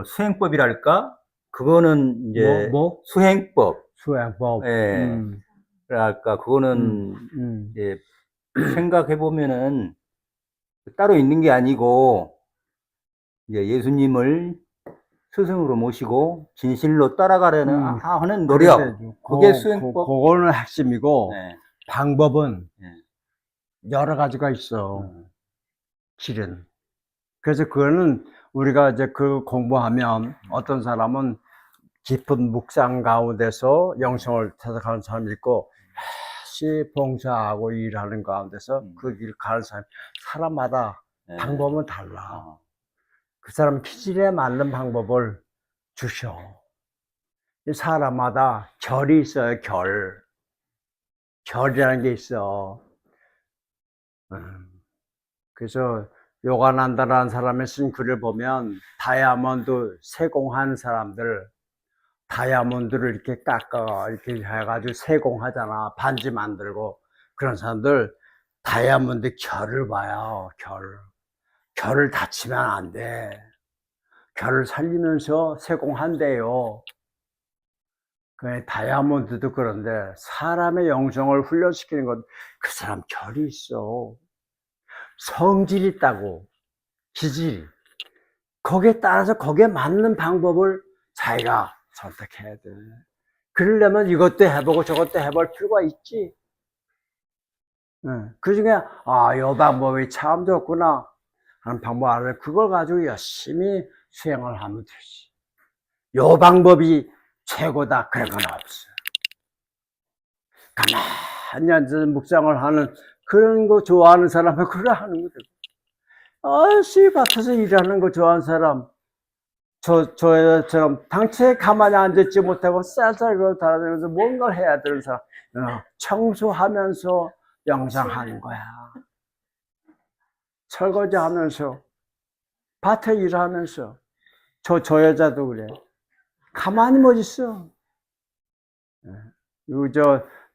수행법이랄까? 그거는 이제 수행법.
수행법.
예. 그랄까 그거는 이제 생각해 보면은 따로 있는 게 아니고 이제 예수님을 스승으로 모시고 진실로 따라가려는 하는 노력. 그게 수행법.
그거는 핵심이고
네.
방법은
네.
여러 가지가 있어. 실은. 그래서 그거는 우리가 이제 그 공부하면 어떤 사람은 깊은 묵상 가운데서 영성을 찾아가는 사람이 있고 다시 봉사하고 일하는 가운데서 그 길 가는 사람마다
네.
방법은 달라. 그 사람 기질에 맞는 방법을 주셔. 사람마다 결이 있어요. 결이라는 게 있어. 그래서 요가난다라는 사람의 쓴 글을 보면 다이아몬드 세공한 사람들, 다이아몬드를 이렇게 깎아 이렇게 해가지고 세공하잖아. 반지 만들고 그런 사람들 다이아몬드 결을 봐요. 결. 결을 다치면 안 돼. 결을 살리면서 세공한대요. 그 다이아몬드도 그런데 사람의 영성을 훈련시키는 건 그 사람 결이 있어. 성질이 있다고. 기질이. 거기에 따라서 거기에 맞는 방법을 자기가 선택해야 돼. 그러려면 이것도 해보고 저것도 해볼 필요가 있지. 그 중에, 이 방법이 참 좋구나 하는 방법 알아요. 그걸 가지고 열심히 수행을 하면 되지. 이 방법이 최고다. 그런 건 없어요. 가만히 앉아서 묵상을 하는 그런 거 좋아하는 사람은 그래 하는 거죠. 씨 같아서 일하는 거 좋아하는 사람, 저처럼 당최 가만히 앉았지 못하고 쌀쌀 달아다니면서 뭔가를 해야 되는 사람, 청소하면서 명상하는 거야. 설거지 하면서, 밭에 일하면서, 저 여자도 그래. 가만히 못 있어.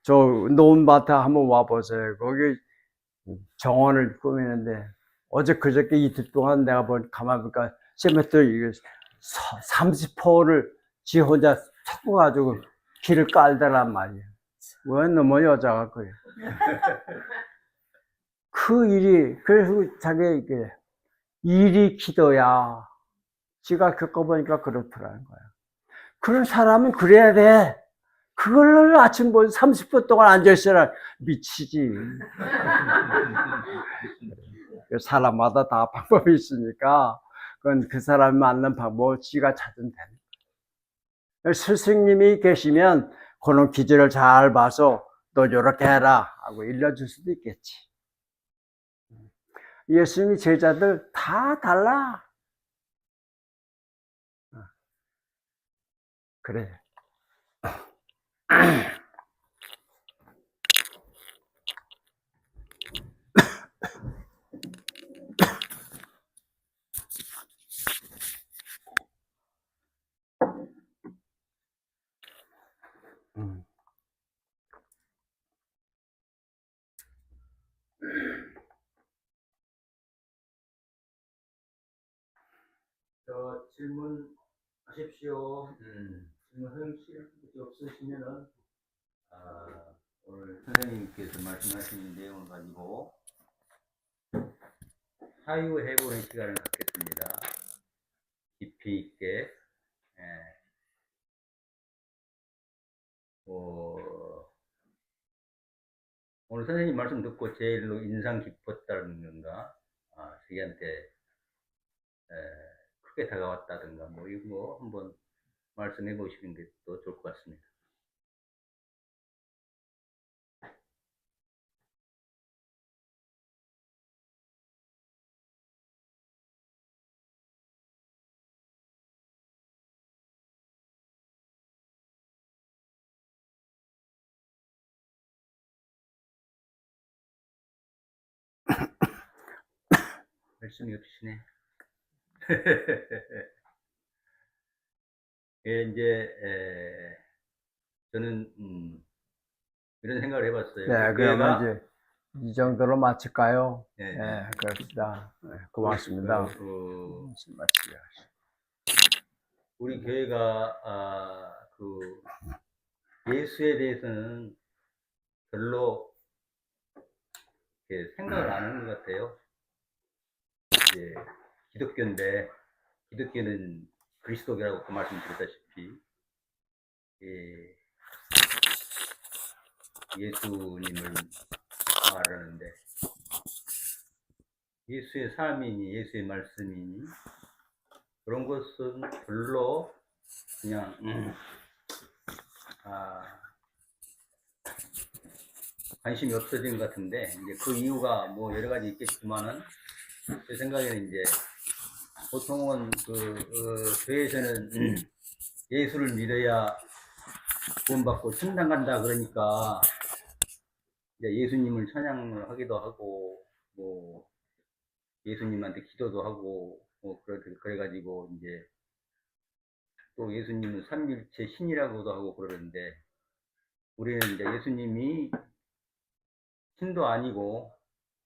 저 논밭에 한번 와보세요. 거기 정원을 꾸미는데, 어제 그저께 이틀 동안 내가 가만히 보니까 세메트 30호를 지 혼자 섞어가지고 길을 깔더란 말이야. 왜 너무 여자가 그래. 그 일이, 그래서 자기 일이 기도야. 지가 겪어보니까 그렇더라는 거야. 그런 사람은 그래야 돼. 그걸 아침 30분 동안 앉아있어라. 미치지. 사람마다 다 방법이 있으니까, 그건 그 사람이 맞는 방법을 지가 찾으면 되는 거야. 스승님이 계시면, 그런 기질을 잘 봐서, 너 요렇게 해라. 하고 일러줄 수도 있겠지. 예수님이 제자들 다 달라. 그래.
질문하십시오. 질문 없으시면은 오늘 선생님께서 말씀하신 내용을 가지고 사유해보는 시간을 갖겠습니다. 깊이 있게. 오늘 선생님 말씀 듣고 제일로 인상 깊었다는 건가, 자기한테 크게 다가왔다든가, 뭐 이거 한번 말씀해 보시는 게 또 좋을 것 같습니다. 말씀이 없으시네. 예, 이제 저는 이런 생각을 해봤어요.
네, 그러면 이제 이 정도로 마칠까요?
네,
네, 그럽시다. 네, 고맙습니다.
우리 교회가 예수에 대해서는 별로 생각을 안 하는 것 같아요. 이제 기독교인데, 기독교는 그리스도교라고 그 말씀 드렸다시피, 예수님을 말하는데, 예수의 삶이니 예수의 말씀이니 그런 것은 별로 그냥 관심이 없어진 것 같은데, 이제 그 이유가 뭐 여러 가지 있겠지만은 제 생각에는 이제 보통은 교회에서는 예수를 믿어야 구원받고 천당 간다 그러니까 이제 예수님을 찬양을 하기도 하고 뭐 예수님한테 기도도 하고 뭐 그래가지고 이제 또 예수님은 삼위일체 신이라고도 하고 그러는데, 우리는 이제 예수님이 신도 아니고